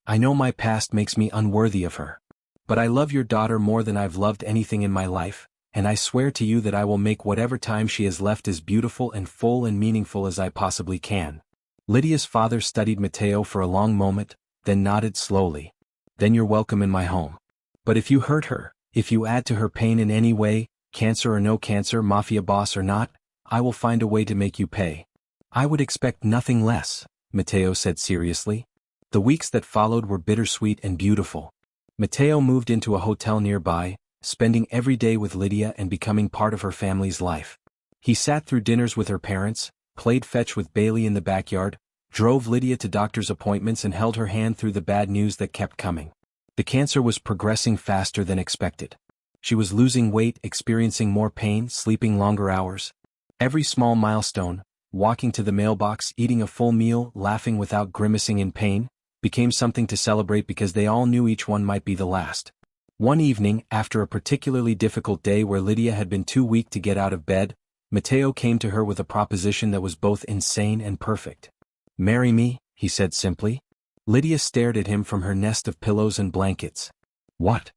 I know my past makes me unworthy of her. But I love your daughter more than I've loved anything in my life, and I swear to you that I will make whatever time she has left as beautiful and full and meaningful as I possibly can. Lydia's father studied Matteo for a long moment, then nodded slowly. Then you're welcome in my home. But if you hurt her, if you add to her pain in any way, cancer or no cancer, mafia boss or not, I will find a way to make you pay. I would expect nothing less, Matteo said seriously. The weeks that followed were bittersweet and beautiful. Matteo moved into a hotel nearby, spending every day with Lydia and becoming part of her family's life. He sat through dinners with her parents, played fetch with Bailey in the backyard, drove Lydia to doctor's appointments and held her hand through the bad news that kept coming. The cancer was progressing faster than expected. She was losing weight, experiencing more pain, sleeping longer hours. Every small milestone, walking to the mailbox, eating a full meal, laughing without grimacing in pain, became something to celebrate because they all knew each one might be the last. One evening, after a particularly difficult day where Lydia had been too weak to get out of bed, Matteo came to her with a proposition that was both insane and perfect. Marry me, he said simply. Lydia stared at him from her nest of pillows and blankets. What?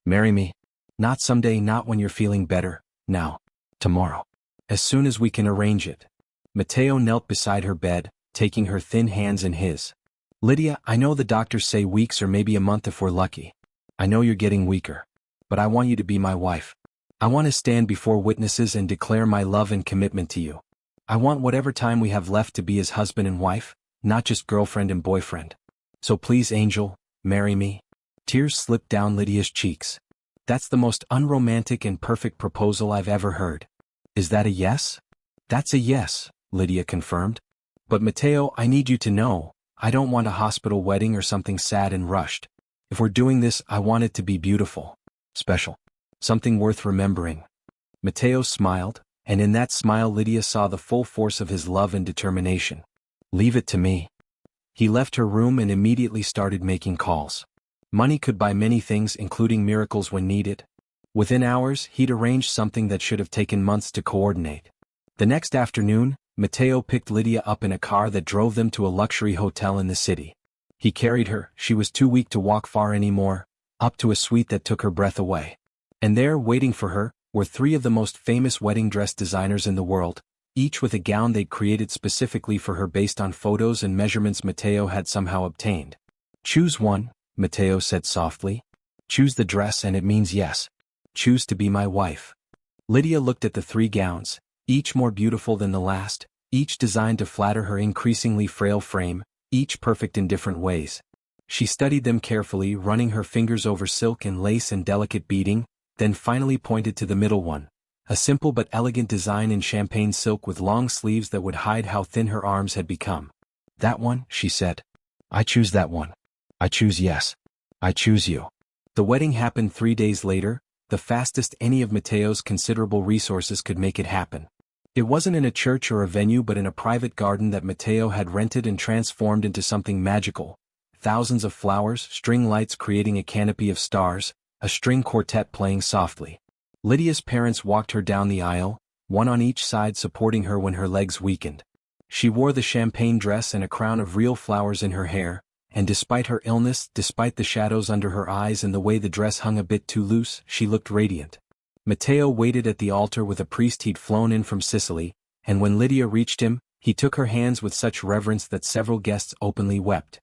Marry me? Not someday, not when you're feeling better, now. Tomorrow. As soon as we can arrange it. Matteo knelt beside her bed, taking her thin hands in his. Lydia, I know the doctors say weeks or maybe a month if we're lucky. I know you're getting weaker. But I want you to be my wife. I want to stand before witnesses and declare my love and commitment to you. I want whatever time we have left to be as husband and wife, not just girlfriend and boyfriend. So please, Angel, marry me. Tears slipped down Lydia's cheeks. That's the most unromantic and perfect proposal I've ever heard. Is that a yes? That's a yes, Lydia confirmed. But Matteo, I need you to know, I don't want a hospital wedding or something sad and rushed. If we're doing this, I want it to be beautiful. Special. Something worth remembering. Matteo smiled, and in that smile Lydia saw the full force of his love and determination. Leave it to me. He left her room and immediately started making calls. Money could buy many things, including miracles when needed. Within hours, he'd arranged something that should have taken months to coordinate. The next afternoon, Matteo picked Lydia up in a car that drove them to a luxury hotel in the city. He carried her, she was too weak to walk far anymore, up to a suite that took her breath away. And there, waiting for her, were three of the most famous wedding dress designers in the world, each with a gown they'd created specifically for her based on photos and measurements Matteo had somehow obtained. Choose one, Matteo said softly. Choose the dress and it means yes. Choose to be my wife. Lydia looked at the three gowns, each more beautiful than the last, each designed to flatter her increasingly frail frame, each perfect in different ways. She studied them carefully, running her fingers over silk and lace and delicate beading, then finally pointed to the middle one, a simple but elegant design in champagne silk with long sleeves that would hide how thin her arms had become. That one, she said. I choose that one. I choose yes. I choose you. The wedding happened 3 days later, the fastest any of Matteo's considerable resources could make it happen. It wasn't in a church or a venue but in a private garden that Matteo had rented and transformed into something magical. Thousands of flowers, string lights creating a canopy of stars, a string quartet playing softly. Lydia's parents walked her down the aisle, one on each side supporting her when her legs weakened. She wore the champagne dress and a crown of real flowers in her hair, and despite her illness, despite the shadows under her eyes and the way the dress hung a bit too loose, she looked radiant. Matteo waited at the altar with a priest he'd flown in from Sicily, and when Lydia reached him, he took her hands with such reverence that several guests openly wept.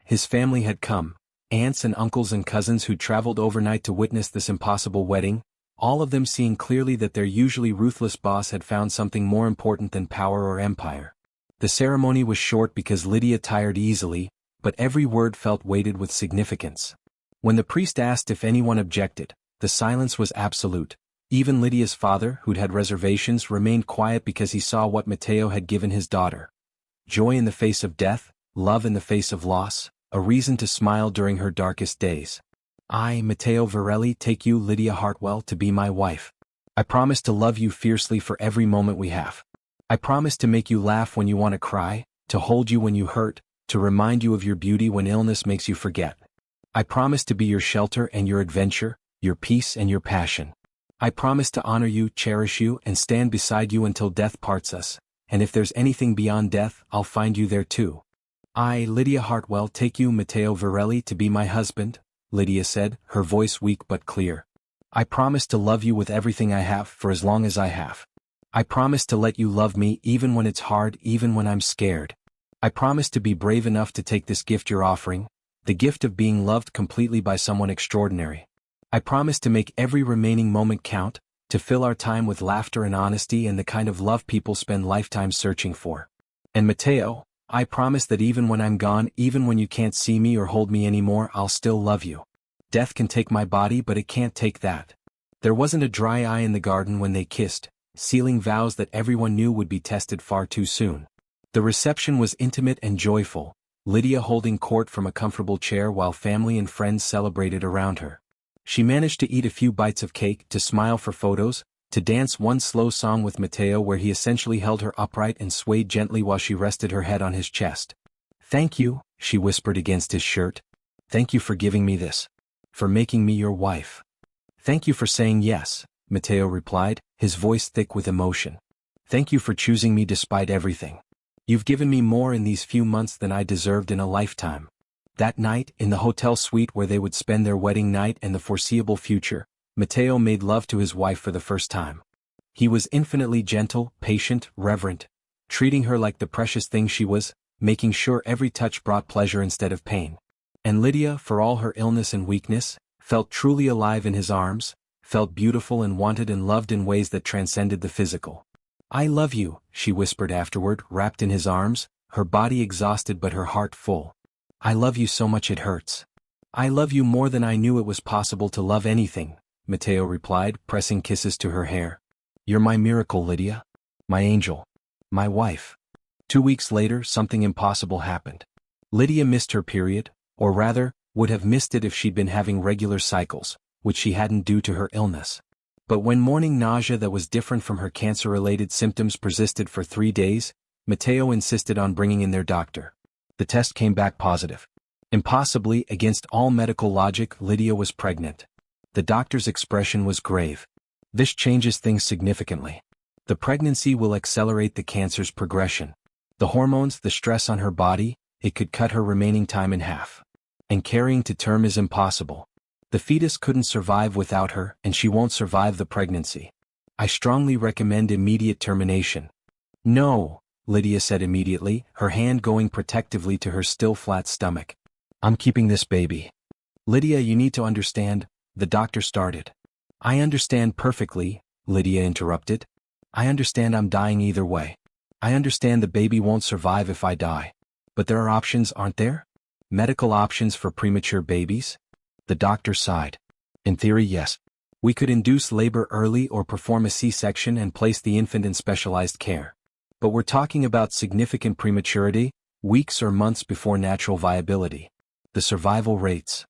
His family had come, aunts and uncles and cousins who'd traveled overnight to witness this impossible wedding, all of them seeing clearly that their usually ruthless boss had found something more important than power or empire. The ceremony was short because Lydia tired easily, but every word felt weighted with significance. When the priest asked if anyone objected, the silence was absolute. Even Lydia's father, who'd had reservations, remained quiet because he saw what Matteo had given his daughter. Joy in the face of death, love in the face of loss, a reason to smile during her darkest days. I, Matteo Virelli, take you, Lydia Hartwell, to be my wife. I promise to love you fiercely for every moment we have. I promise to make you laugh when you want to cry, to hold you when you hurt, to remind you of your beauty when illness makes you forget. I promise to be your shelter and your adventure, your peace and your passion. I promise to honor you, cherish you, and stand beside you until death parts us, and if there's anything beyond death, I'll find you there too. I, Lydia Hartwell, take you, Matteo Virelli, to be my husband, Lydia said, her voice weak but clear. I promise to love you with everything I have for as long as I have. I promise to let you love me even when it's hard, even when I'm scared. I promise to be brave enough to take this gift you're offering, the gift of being loved completely by someone extraordinary. I promise to make every remaining moment count, to fill our time with laughter and honesty and the kind of love people spend lifetimes searching for. And Matteo, I promise that even when I'm gone, even when you can't see me or hold me anymore, I'll still love you. Death can take my body, but it can't take that. There wasn't a dry eye in the garden when they kissed, sealing vows that everyone knew would be tested far too soon. The reception was intimate and joyful, Lydia holding court from a comfortable chair while family and friends celebrated around her. She managed to eat a few bites of cake, to smile for photos, to dance one slow song with Matteo where he essentially held her upright and swayed gently while she rested her head on his chest. Thank you, she whispered against his shirt. Thank you for giving me this. For making me your wife. Thank you for saying yes, Matteo replied, his voice thick with emotion. Thank you for choosing me despite everything. You've given me more in these few months than I deserved in a lifetime. That night, in the hotel suite where they would spend their wedding night and the foreseeable future, Matteo made love to his wife for the first time. He was infinitely gentle, patient, reverent, treating her like the precious thing she was, making sure every touch brought pleasure instead of pain. And Lydia, for all her illness and weakness, felt truly alive in his arms, felt beautiful and wanted and loved in ways that transcended the physical. "I love you," she whispered afterward, wrapped in his arms, her body exhausted but her heart full. "I love you so much it hurts." "I love you more than I knew it was possible to love anything," Matteo replied, pressing kisses to her hair. "You're my miracle, Lydia. My angel. My wife." 2 weeks later, something impossible happened. Lydia missed her period, or rather, would have missed it if she'd been having regular cycles, which she hadn't due to her illness. But when morning nausea that was different from her cancer-related symptoms persisted for 3 days, Matteo insisted on bringing in their doctor. The test came back positive. Impossibly, against all medical logic, Lydia was pregnant. The doctor's expression was grave. "This changes things significantly. The pregnancy will accelerate the cancer's progression. The hormones, the stress on her body, it could cut her remaining time in half. And carrying to term is impossible. The fetus couldn't survive without her, and she won't survive the pregnancy. I strongly recommend immediate termination." "No," Lydia said immediately, her hand going protectively to her still flat stomach. "I'm keeping this baby." "Lydia, you need to understand," the doctor started. "I understand perfectly," Lydia interrupted. "I understand I'm dying either way. I understand the baby won't survive if I die. But there are options, aren't there? Medical options for premature babies?" The doctor sighed. "In theory, yes. We could induce labor early or perform a C-section and place the infant in specialized care. But we're talking about significant prematurity, weeks or months before natural viability. The survival rates."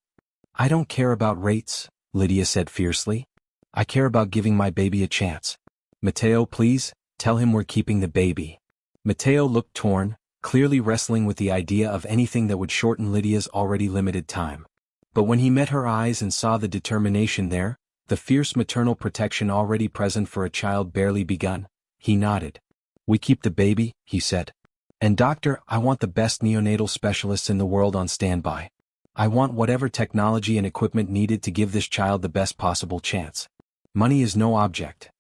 "I don't care about rates," Lydia said fiercely. "I care about giving my baby a chance. Matteo, please, tell him we're keeping the baby." Matteo looked torn, clearly wrestling with the idea of anything that would shorten Lydia's already limited time. But when he met her eyes and saw the determination there, the fierce maternal protection already present for a child barely begun, he nodded. "We keep the baby," he said. "And doctor, I want the best neonatal specialists in the world on standby. I want whatever technology and equipment needed to give this child the best possible chance. Money is no object."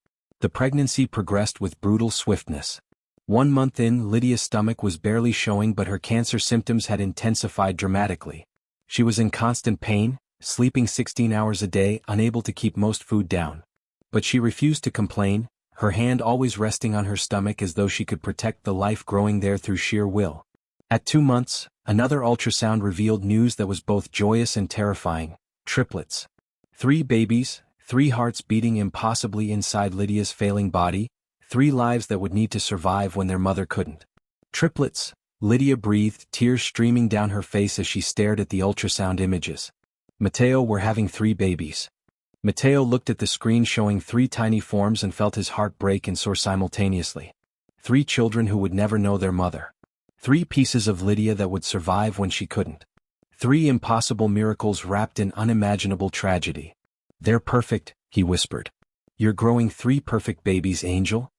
The pregnancy progressed with brutal swiftness. 1 month in, Lydia's stomach was barely showing, but her cancer symptoms had intensified dramatically. She was in constant pain, sleeping 16 hours a day, unable to keep most food down. But she refused to complain, her hand always resting on her stomach as though she could protect the life growing there through sheer will. At 2 months, another ultrasound revealed news that was both joyous and terrifying: triplets. 3 babies, 3 hearts beating impossibly inside Lydia's failing body, 3 lives that would need to survive when their mother couldn't. "Triplets," Lydia breathed, tears streaming down her face as she stared at the ultrasound images. "Matteo, we're having 3 babies." Matteo looked at the screen showing 3 tiny forms and felt his heart break and soar simultaneously. 3 children who would never know their mother. 3 pieces of Lydia that would survive when she couldn't. 3 impossible miracles wrapped in unimaginable tragedy. "They're perfect," he whispered. "You're growing 3 perfect babies, Angel."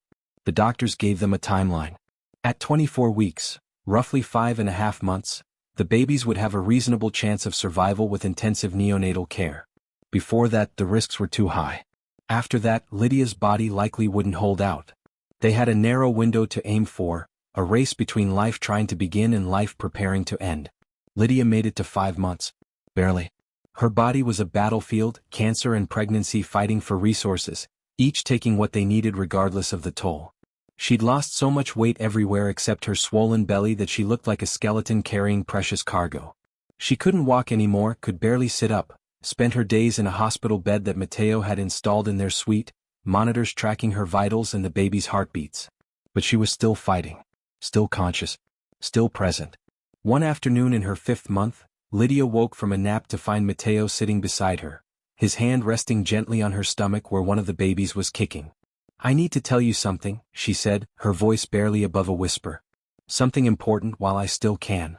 The doctors gave them a timeline. At 24 weeks, roughly 5.5 months, the babies would have a reasonable chance of survival with intensive neonatal care. Before that, the risks were too high. After that, Lydia's body likely wouldn't hold out. They had a narrow window to aim for, a race between life trying to begin and life preparing to end. Lydia made it to 5 months. Barely. Her body was a battlefield, cancer and pregnancy fighting for resources, each taking what they needed regardless of the toll. She'd lost so much weight everywhere except her swollen belly that she looked like a skeleton carrying precious cargo. She couldn't walk anymore, could barely sit up, spent her days in a hospital bed that Matteo had installed in their suite, monitors tracking her vitals and the baby's heartbeats. But she was still fighting, still conscious, still present. One afternoon in her 5th month, Lydia woke from a nap to find Matteo sitting beside her, his hand resting gently on her stomach where one of the babies was kicking. "I need to tell you something," she said, her voice barely above a whisper. "Something important while I still can."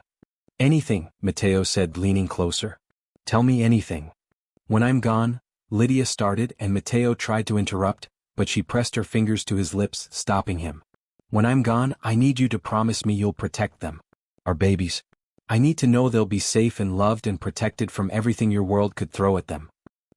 "Anything," Matteo said, leaning closer. "Tell me anything." "When I'm gone," Lydia started, and Matteo tried to interrupt, but she pressed her fingers to his lips, stopping him. "When I'm gone, I need you to promise me you'll protect them. Our babies. I need to know they'll be safe and loved and protected from everything your world could throw at them.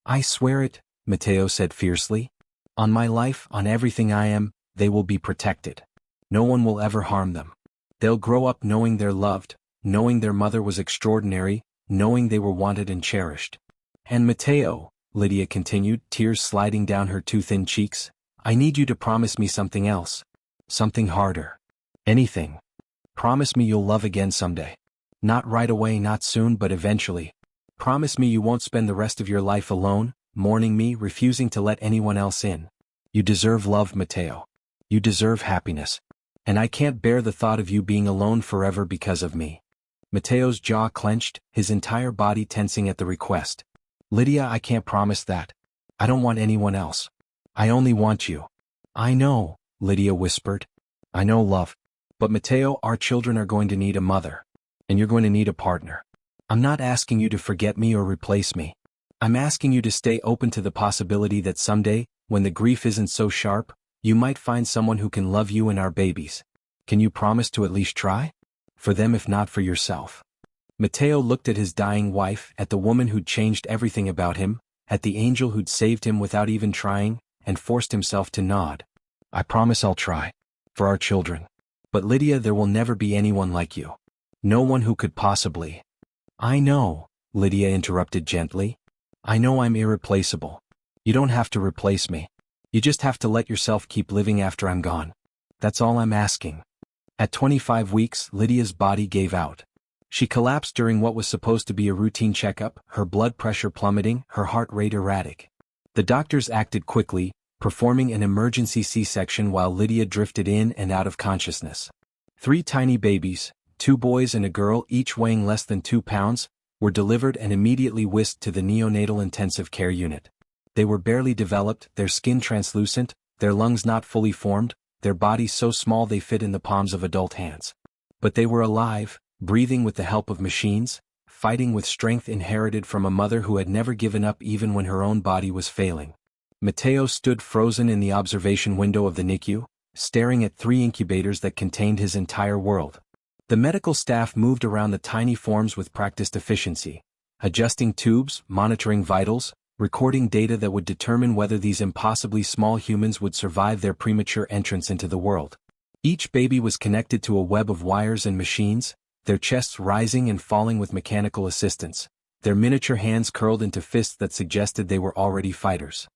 I swear it, Matteo said fiercely. On my life, on everything I am, they will be protected. No one will ever harm them. They'll grow up knowing they're loved, knowing their mother was extraordinary, knowing they were wanted and cherished. And Matteo, Lydia continued, tears sliding down her too thin cheeks, I need you to promise me something else. Something harder. Anything. Promise me you'll love again someday. Not right away, not soon, but eventually. Promise me you won't spend the rest of your life alone, mourning me, refusing to let anyone else in. You deserve love, Matteo. You deserve happiness. And I can't bear the thought of you being alone forever because of me. Matteo's jaw clenched, his entire body tensing at the request. Lydia, I can't promise that. I don't want anyone else. I only want you. I know, Lydia whispered. I know, love. But Matteo, our children are going to need a mother. And you're going to need a partner. I'm not asking you to forget me or replace me. I'm asking you to stay open to the possibility that someday, when the grief isn't so sharp, you might find someone who can love you and our babies. Can you promise to at least try? For them, if not for yourself. Matteo looked at his dying wife, at the woman who'd changed everything about him, at the angel who'd saved him without even trying, and forced himself to nod. I promise I'll try. For our children. But Lydia, there will never be anyone like you. No one who could possibly. I know, Lydia interrupted gently. I know I'm irreplaceable. You don't have to replace me. You just have to let yourself keep living after I'm gone. That's all I'm asking. At 25 weeks, Lydia's body gave out. She collapsed during what was supposed to be a routine checkup, her blood pressure plummeting, her heart rate erratic. The doctors acted quickly, performing an emergency C-section while Lydia drifted in and out of consciousness. 3 tiny babies, 2 boys and a girl, each weighing less than 2 pounds, were delivered and immediately whisked to the neonatal intensive care unit. They were barely developed, their skin translucent, their lungs not fully formed, their bodies so small they fit in the palms of adult hands. But they were alive, breathing with the help of machines, fighting with strength inherited from a mother who had never given up even when her own body was failing. Matteo stood frozen in the observation window of the NICU, staring at 3 incubators that contained his entire world. The medical staff moved around the tiny forms with practiced efficiency, adjusting tubes, monitoring vitals, recording data that would determine whether these impossibly small humans would survive their premature entrance into the world. Each baby was connected to a web of wires and machines, their chests rising and falling with mechanical assistance, their miniature hands curled into fists that suggested they were already fighters.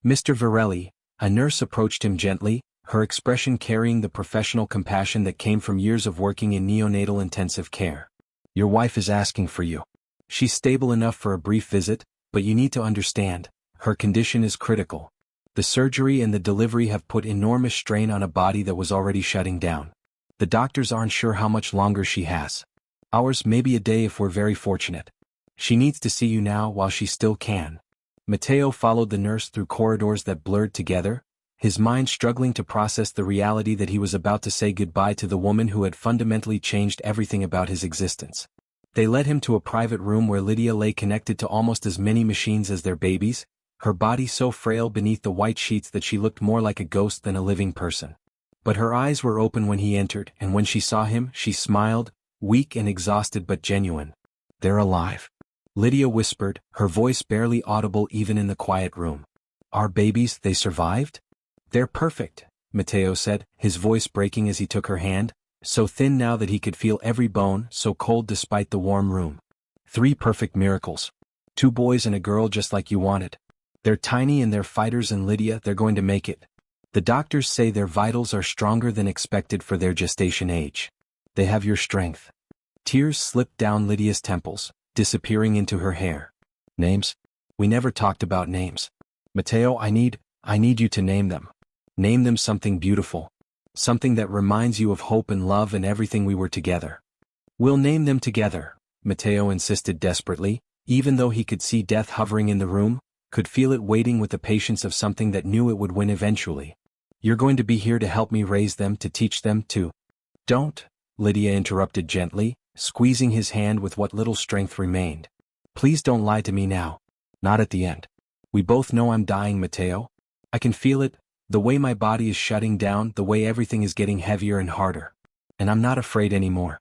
Mr. Virelli, a nurse, approached him gently, her expression carrying the professional compassion that came from years of working in neonatal intensive care. Your wife is asking for you. She's stable enough for a brief visit, but you need to understand, her condition is critical. The surgery and the delivery have put enormous strain on a body that was already shutting down. The doctors aren't sure how much longer she has. Hours, maybe a day if we're very fortunate. She needs to see you now while she still can. Matteo followed the nurse through corridors that blurred together, his mind struggling to process the reality that he was about to say goodbye to the woman who had fundamentally changed everything about his existence. They led him to a private room where Lydia lay connected to almost as many machines as their babies, her body so frail beneath the white sheets that she looked more like a ghost than a living person. But her eyes were open when he entered, and when she saw him, she smiled, weak and exhausted but genuine. They're alive. Lydia whispered, her voice barely audible even in the quiet room. Our babies, they survived? They're perfect, Matteo said, his voice breaking as he took her hand, so thin now that he could feel every bone, so cold despite the warm room. 3 perfect miracles. 2 boys and a girl just like you wanted. They're tiny and they're fighters, and Lydia, they're going to make it. The doctors say their vitals are stronger than expected for their gestation age. They have your strength. Tears slipped down Lydia's temples, disappearing into her hair. Names? We never talked about names. Matteo, I need you to name them. Name them something beautiful. Something that reminds you of hope and love and everything we were together. We'll name them together, Matteo insisted desperately, even though he could see death hovering in the room, could feel it waiting with the patience of something that knew it would win eventually. You're going to be here to help me raise them, to teach them to. Don't, Lydia interrupted gently, squeezing his hand with what little strength remained. Please don't lie to me now. Not at the end. We both know I'm dying, Matteo. I can feel it, the way my body is shutting down, the way everything is getting heavier and harder. And I'm not afraid anymore.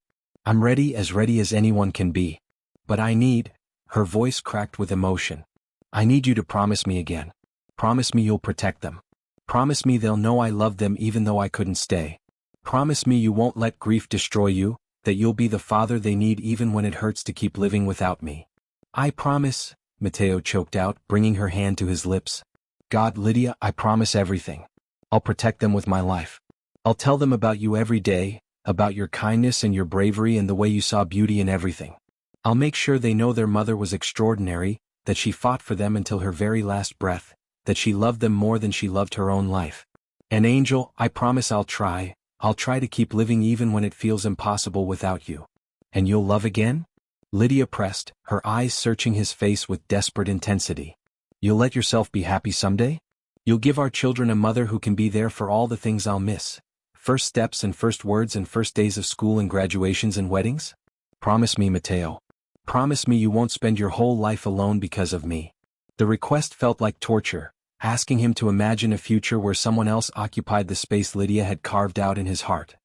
I'm ready as anyone can be. But I need, her voice cracked with emotion. I need you to promise me again. Promise me you'll protect them. Promise me they'll know I love them even though I couldn't stay. Promise me you won't let grief destroy you, that you'll be the father they need even when it hurts to keep living without me. I promise, Matteo choked out, bringing her hand to his lips. God, Lydia, I promise everything. I'll protect them with my life. I'll tell them about you every day, about your kindness and your bravery and the way you saw beauty in everything. I'll make sure they know their mother was extraordinary, that she fought for them until her very last breath, that she loved them more than she loved her own life. And Angel, I promise I'll try to keep living even when it feels impossible without you. And you'll love again? Lydia pressed, her eyes searching his face with desperate intensity. You'll let yourself be happy someday? You'll give our children a mother who can be there for all the things I'll miss. First steps and first words and first days of school and graduations and weddings? Promise me, Matteo. Promise me you won't spend your whole life alone because of me. The request felt like torture, asking him to imagine a future where someone else occupied the space Lydia had carved out in his heart.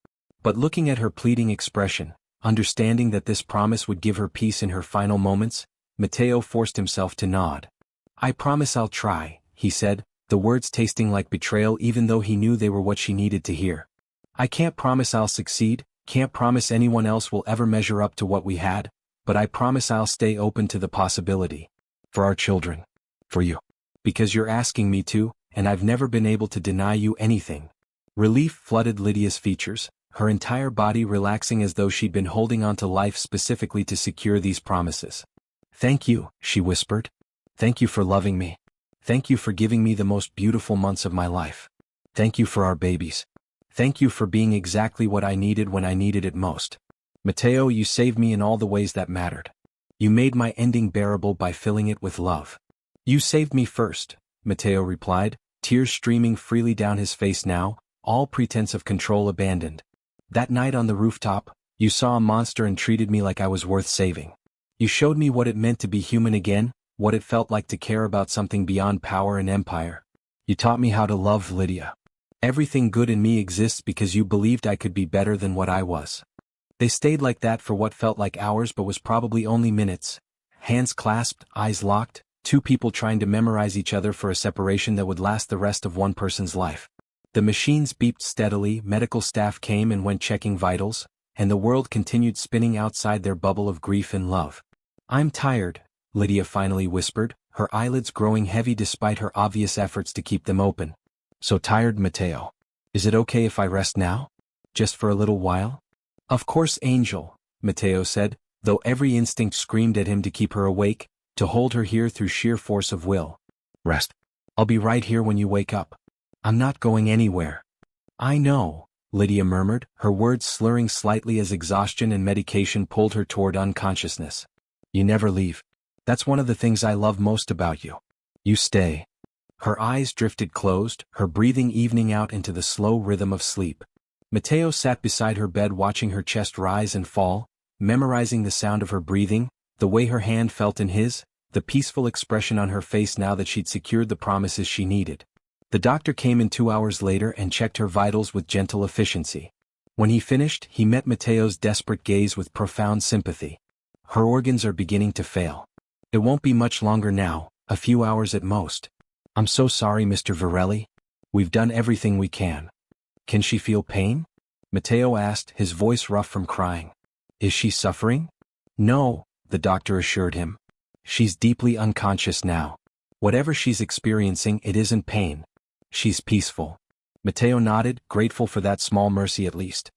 But looking at her pleading expression, understanding that this promise would give her peace in her final moments, Matteo forced himself to nod. I promise I'll try, he said, the words tasting like betrayal even though he knew they were what she needed to hear. I can't promise I'll succeed, can't promise anyone else will ever measure up to what we had, but I promise I'll stay open to the possibility. For our children. For you. Because you're asking me to, and I've never been able to deny you anything. Relief flooded Lydia's features, her entire body relaxing as though she'd been holding on to life specifically to secure these promises. Thank you, she whispered. Thank you for loving me. Thank you for giving me the most beautiful months of my life. Thank you for our babies. Thank you for being exactly what I needed when I needed it most. Matteo, you saved me in all the ways that mattered. You made my ending bearable by filling it with love. You saved me first, Matteo replied, tears streaming freely down his face now, all pretense of control abandoned. That night on the rooftop, you saw a monster and treated me like I was worth saving. You showed me what it meant to be human again, what it felt like to care about something beyond power and empire. You taught me how to love, Lydia. Everything good in me exists because you believed I could be better than what I was. They stayed like that for what felt like hours but was probably only minutes. Hands clasped, eyes locked, two people trying to memorize each other for a separation that would last the rest of one person's life. The machines beeped steadily, medical staff came and went checking vitals, and the world continued spinning outside their bubble of grief and love. I'm tired, Lydia finally whispered, her eyelids growing heavy despite her obvious efforts to keep them open. So tired, Matteo. Is it okay if I rest now? Just for a little while? Of course, Angel, Matteo said, though every instinct screamed at him to keep her awake, to hold her here through sheer force of will. Rest. I'll be right here when you wake up. I'm not going anywhere. I know, Lydia murmured, her words slurring slightly as exhaustion and medication pulled her toward unconsciousness. You never leave. That's one of the things I love most about you. You stay. Her eyes drifted closed, her breathing evening out into the slow rhythm of sleep. Matteo sat beside her bed watching her chest rise and fall, memorizing the sound of her breathing, the way her hand felt in his, the peaceful expression on her face now that she'd secured the promises she needed. The doctor came in 2 hours later and checked her vitals with gentle efficiency. When he finished, he met Matteo's desperate gaze with profound sympathy. Her organs are beginning to fail. It won't be much longer now, a few hours at most. I'm so sorry, Mr. Virelli. We've done everything we can. Can she feel pain? Matteo asked, his voice rough from crying. Is she suffering? No, the doctor assured him. She's deeply unconscious now. Whatever she's experiencing, it isn't pain. She's peaceful. Matteo nodded, grateful for that small mercy at least.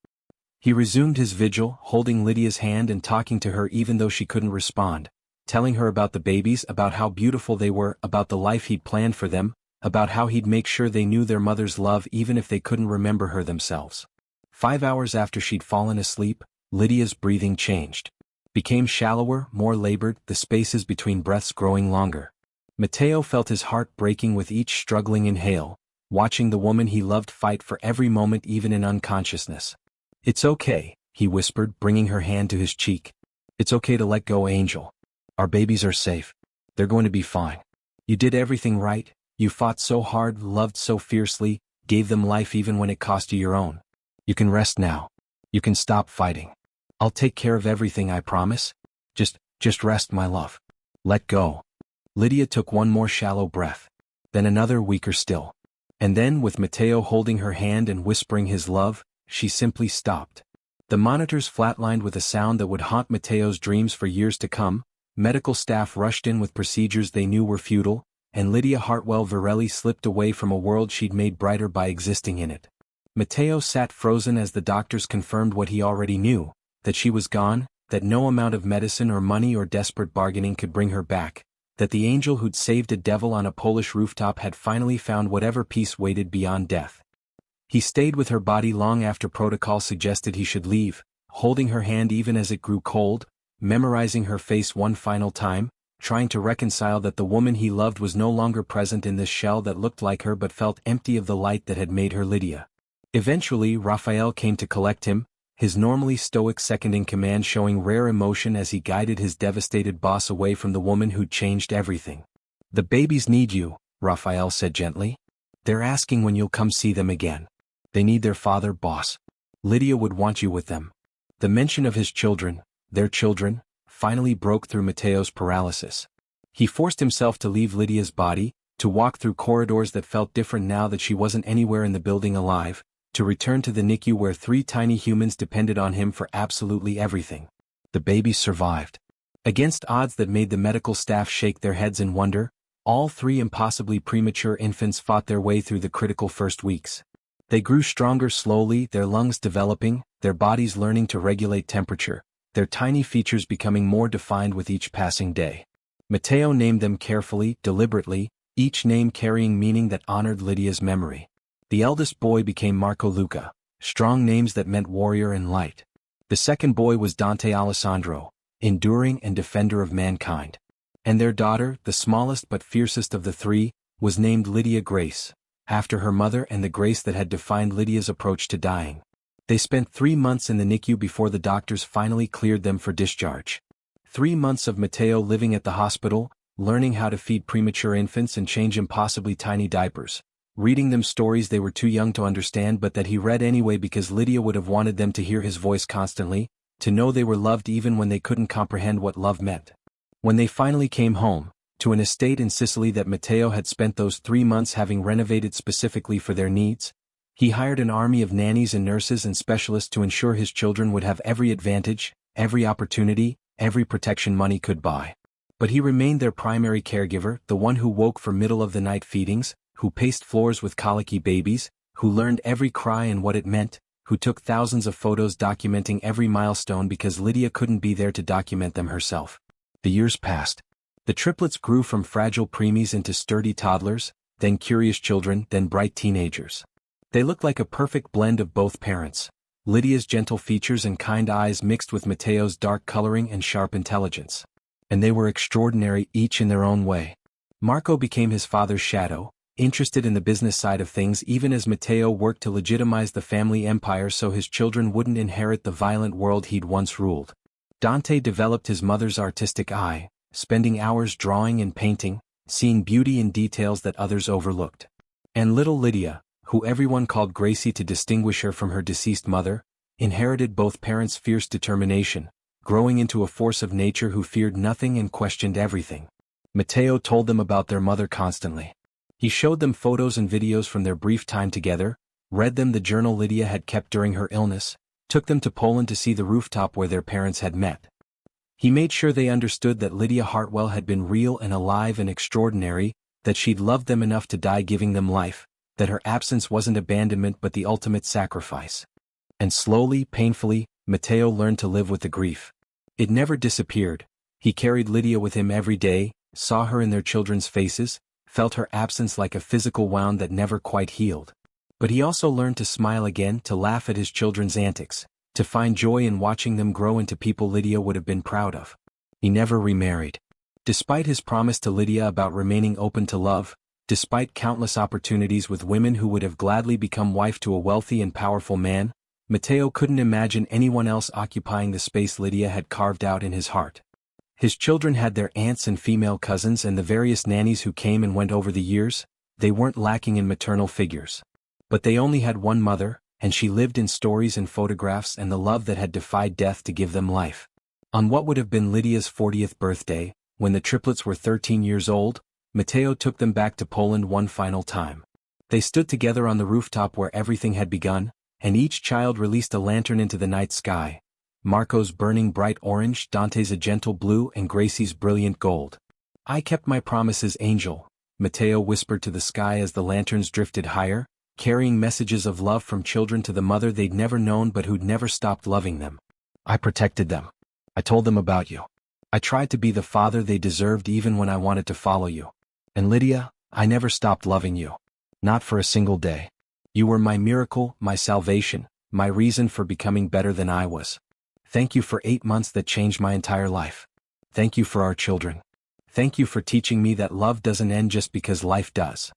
He resumed his vigil, holding Lydia's hand and talking to her even though she couldn't respond, telling her about the babies, about how beautiful they were, about the life he'd planned for them, about how he'd make sure they knew their mother's love even if they couldn't remember her themselves. 5 hours after she'd fallen asleep, Lydia's breathing changed. Became shallower, more labored, the spaces between breaths growing longer. Matteo felt his heart breaking with each struggling inhale, watching the woman he loved fight for every moment even in unconsciousness. It's okay, he whispered, bringing her hand to his cheek. It's okay to let go, Angel. Our babies are safe. They're going to be fine. You did everything right. You fought so hard, loved so fiercely, gave them life even when it cost you your own. You can rest now. You can stop fighting. I'll take care of everything, I promise. Just rest, my love. Let go. Lydia took one more shallow breath. Then another, weaker still. And then, with Matteo holding her hand and whispering his love, she simply stopped. The monitors flatlined with a sound that would haunt Matteo's dreams for years to come. Medical staff rushed in with procedures they knew were futile, and Lydia Hartwell Virelli slipped away from a world she'd made brighter by existing in it. Matteo sat frozen as the doctors confirmed what he already knew, that she was gone, that no amount of medicine or money or desperate bargaining could bring her back, that the angel who'd saved a devil on a Polish rooftop had finally found whatever peace waited beyond death. He stayed with her body long after protocol suggested he should leave, holding her hand even as it grew cold, memorizing her face one final time, trying to reconcile that the woman he loved was no longer present in this shell that looked like her but felt empty of the light that had made her Lydia. Eventually, Raphael came to collect him, his normally stoic second-in-command showing rare emotion as he guided his devastated boss away from the woman who'd changed everything. "The babies need you," Raphael said gently. "They're asking when you'll come see them again. They need their father, boss. Lydia would want you with them." The mention of his children, their children, finally broke through Matteo's paralysis. He forced himself to leave Lydia's body, to walk through corridors that felt different now that she wasn't anywhere in the building alive, to return to the NICU where 3 tiny humans depended on him for absolutely everything. The babies survived. Against odds that made the medical staff shake their heads in wonder, all 3 impossibly premature infants fought their way through the critical first weeks. They grew stronger slowly, their lungs developing, their bodies learning to regulate temperature, their tiny features becoming more defined with each passing day. Matteo named them carefully, deliberately, each name carrying meaning that honored Lydia's memory. The eldest boy became Marco Luca, strong names that meant warrior and light. The second boy was Dante Alessandro, enduring and defender of mankind. And their daughter, the smallest but fiercest of the 3, was named Lydia Grace, after her mother and the grace that had defined Lydia's approach to dying. They spent 3 months in the NICU before the doctors finally cleared them for discharge. 3 months of Matteo living at the hospital, learning how to feed premature infants and change impossibly tiny diapers, reading them stories they were too young to understand but that he read anyway because Lydia would have wanted them to hear his voice constantly, to know they were loved even when they couldn't comprehend what love meant. When they finally came home, to an estate in Sicily that Matteo had spent those 3 months having renovated specifically for their needs, he hired an army of nannies and nurses and specialists to ensure his children would have every advantage, every opportunity, every protection money could buy. But he remained their primary caregiver, the one who woke for middle-of-the-night feedings, who paced floors with colicky babies, who learned every cry and what it meant, who took thousands of photos documenting every milestone because Lydia couldn't be there to document them herself. The years passed. The triplets grew from fragile preemies into sturdy toddlers, then curious children, then bright teenagers. They looked like a perfect blend of both parents, Lydia's gentle features and kind eyes mixed with Matteo's dark coloring and sharp intelligence. And they were extraordinary, each in their own way. Marco became his father's shadow, interested in the business side of things even as Matteo worked to legitimize the family empire so his children wouldn't inherit the violent world he'd once ruled. Dante developed his mother's artistic eye, spending hours drawing and painting, seeing beauty in details that others overlooked. And little Lydia, who everyone called Gracie to distinguish her from her deceased mother, inherited both parents' fierce determination, growing into a force of nature who feared nothing and questioned everything. Matteo told them about their mother constantly. He showed them photos and videos from their brief time together, read them the journal Lydia had kept during her illness, took them to Poland to see the rooftop where their parents had met. He made sure they understood that Lydia Hartwell had been real and alive and extraordinary, that she'd loved them enough to die giving them life, that her absence wasn't abandonment but the ultimate sacrifice. And slowly, painfully, Matteo learned to live with the grief. It never disappeared. He carried Lydia with him every day, saw her in their children's faces, felt her absence like a physical wound that never quite healed. But he also learned to smile again, to laugh at his children's antics, to find joy in watching them grow into people Lydia would have been proud of. He never remarried. Despite his promise to Lydia about remaining open to love, despite countless opportunities with women who would have gladly become wife to a wealthy and powerful man, Matteo couldn't imagine anyone else occupying the space Lydia had carved out in his heart. His children had their aunts and female cousins and the various nannies who came and went over the years. They weren't lacking in maternal figures. But they only had one mother, and she lived in stories and photographs and the love that had defied death to give them life. On what would have been Lydia's 40th birthday, when the triplets were 13 years old, Matteo took them back to Poland one final time. They stood together on the rooftop where everything had begun, and each child released a lantern into the night sky. Marco's burning bright orange, Dante's a gentle blue, and Gracie's brilliant gold. "I kept my promises, Angel," Matteo whispered to the sky as the lanterns drifted higher, carrying messages of love from children to the mother they'd never known but who'd never stopped loving them. "I protected them. I told them about you. I tried to be the father they deserved even when I wanted to follow you. And Lydia, I never stopped loving you. Not for a single day. You were my miracle, my salvation, my reason for becoming better than I was. Thank you for 8 months that changed my entire life. Thank you for our children. Thank you for teaching me that love doesn't end just because life does."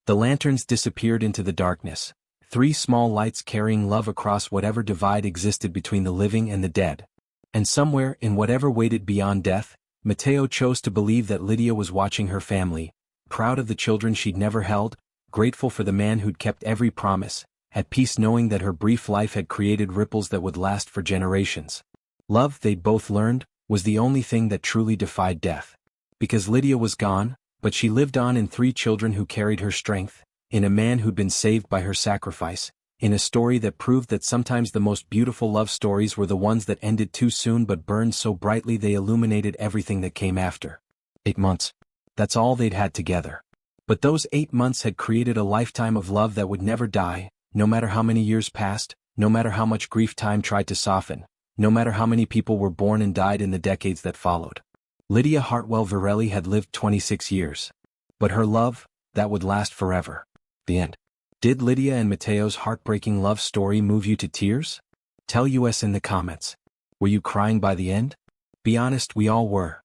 The lanterns disappeared into the darkness, 3 small lights carrying love across whatever divide existed between the living and the dead. And somewhere, in whatever waited beyond death, Matteo chose to believe that Lydia was watching her family, proud of the children she'd never held, grateful for the man who'd kept every promise, at peace knowing that her brief life had created ripples that would last for generations. Love, they'd both learned, was the only thing that truly defied death. Because Lydia was gone, but she lived on in 3 children who carried her strength, in a man who'd been saved by her sacrifice, in a story that proved that sometimes the most beautiful love stories were the ones that ended too soon but burned so brightly they illuminated everything that came after. 8 months. That's all they'd had together. But those 8 months had created a lifetime of love that would never die, no matter how many years passed, no matter how much grief time tried to soften, no matter how many people were born and died in the decades that followed. Lydia Hartwell Virelli had lived 26 years. But her love, that would last forever. The end. Did Lydia and Matteo's heartbreaking love story move you to tears? Tell us in the comments. Were you crying by the end? Be honest, we all were.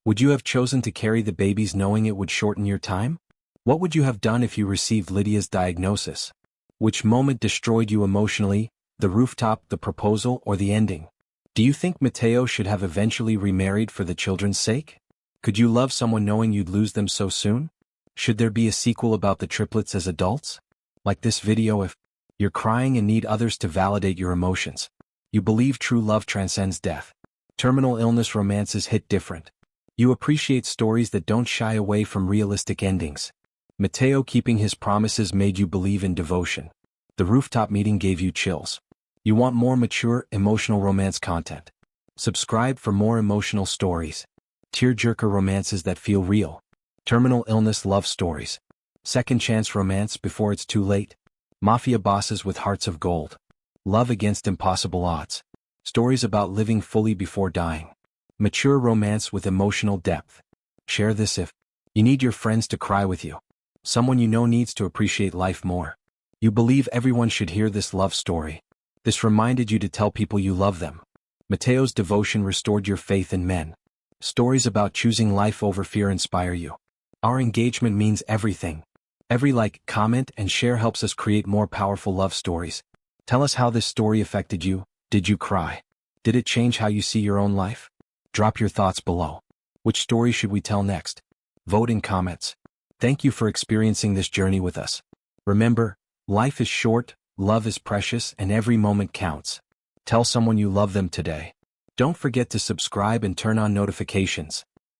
Would you have chosen to carry the babies knowing it would shorten your time? What would you have done if you received Lydia's diagnosis? Which moment destroyed you emotionally, the rooftop, the proposal, or the ending? Do you think Matteo should have eventually remarried for the children's sake? Could you love someone knowing you'd lose them so soon? Should there be a sequel about the triplets as adults? Like this video if you're crying and need others to validate your emotions. You believe true love transcends death. Terminal illness romances hit different. You appreciate stories that don't shy away from realistic endings. Matteo keeping his promises made you believe in devotion. The rooftop meeting gave you chills. You want more mature, emotional romance content. Subscribe for more emotional stories. Tearjerker romances that feel real. Terminal illness love stories. Second chance romance before it's too late. Mafia bosses with hearts of gold. Love against impossible odds. Stories about living fully before dying. Mature romance with emotional depth. Share this if you need your friends to cry with you. Someone you know needs to appreciate life more. You believe everyone should hear this love story. This reminded you to tell people you love them. Matteo's devotion restored your faith in men. Stories about choosing life over fear inspire you. Our engagement means everything. Every like, comment, and share helps us create more powerful love stories. Tell us how this story affected you. Did you cry? Did it change how you see your own life? Drop your thoughts below. Which story should we tell next? Vote in comments. Thank you for experiencing this journey with us. Remember, life is short, love is precious, and every moment counts. Tell someone you love them today. Don't forget to subscribe and turn on notifications.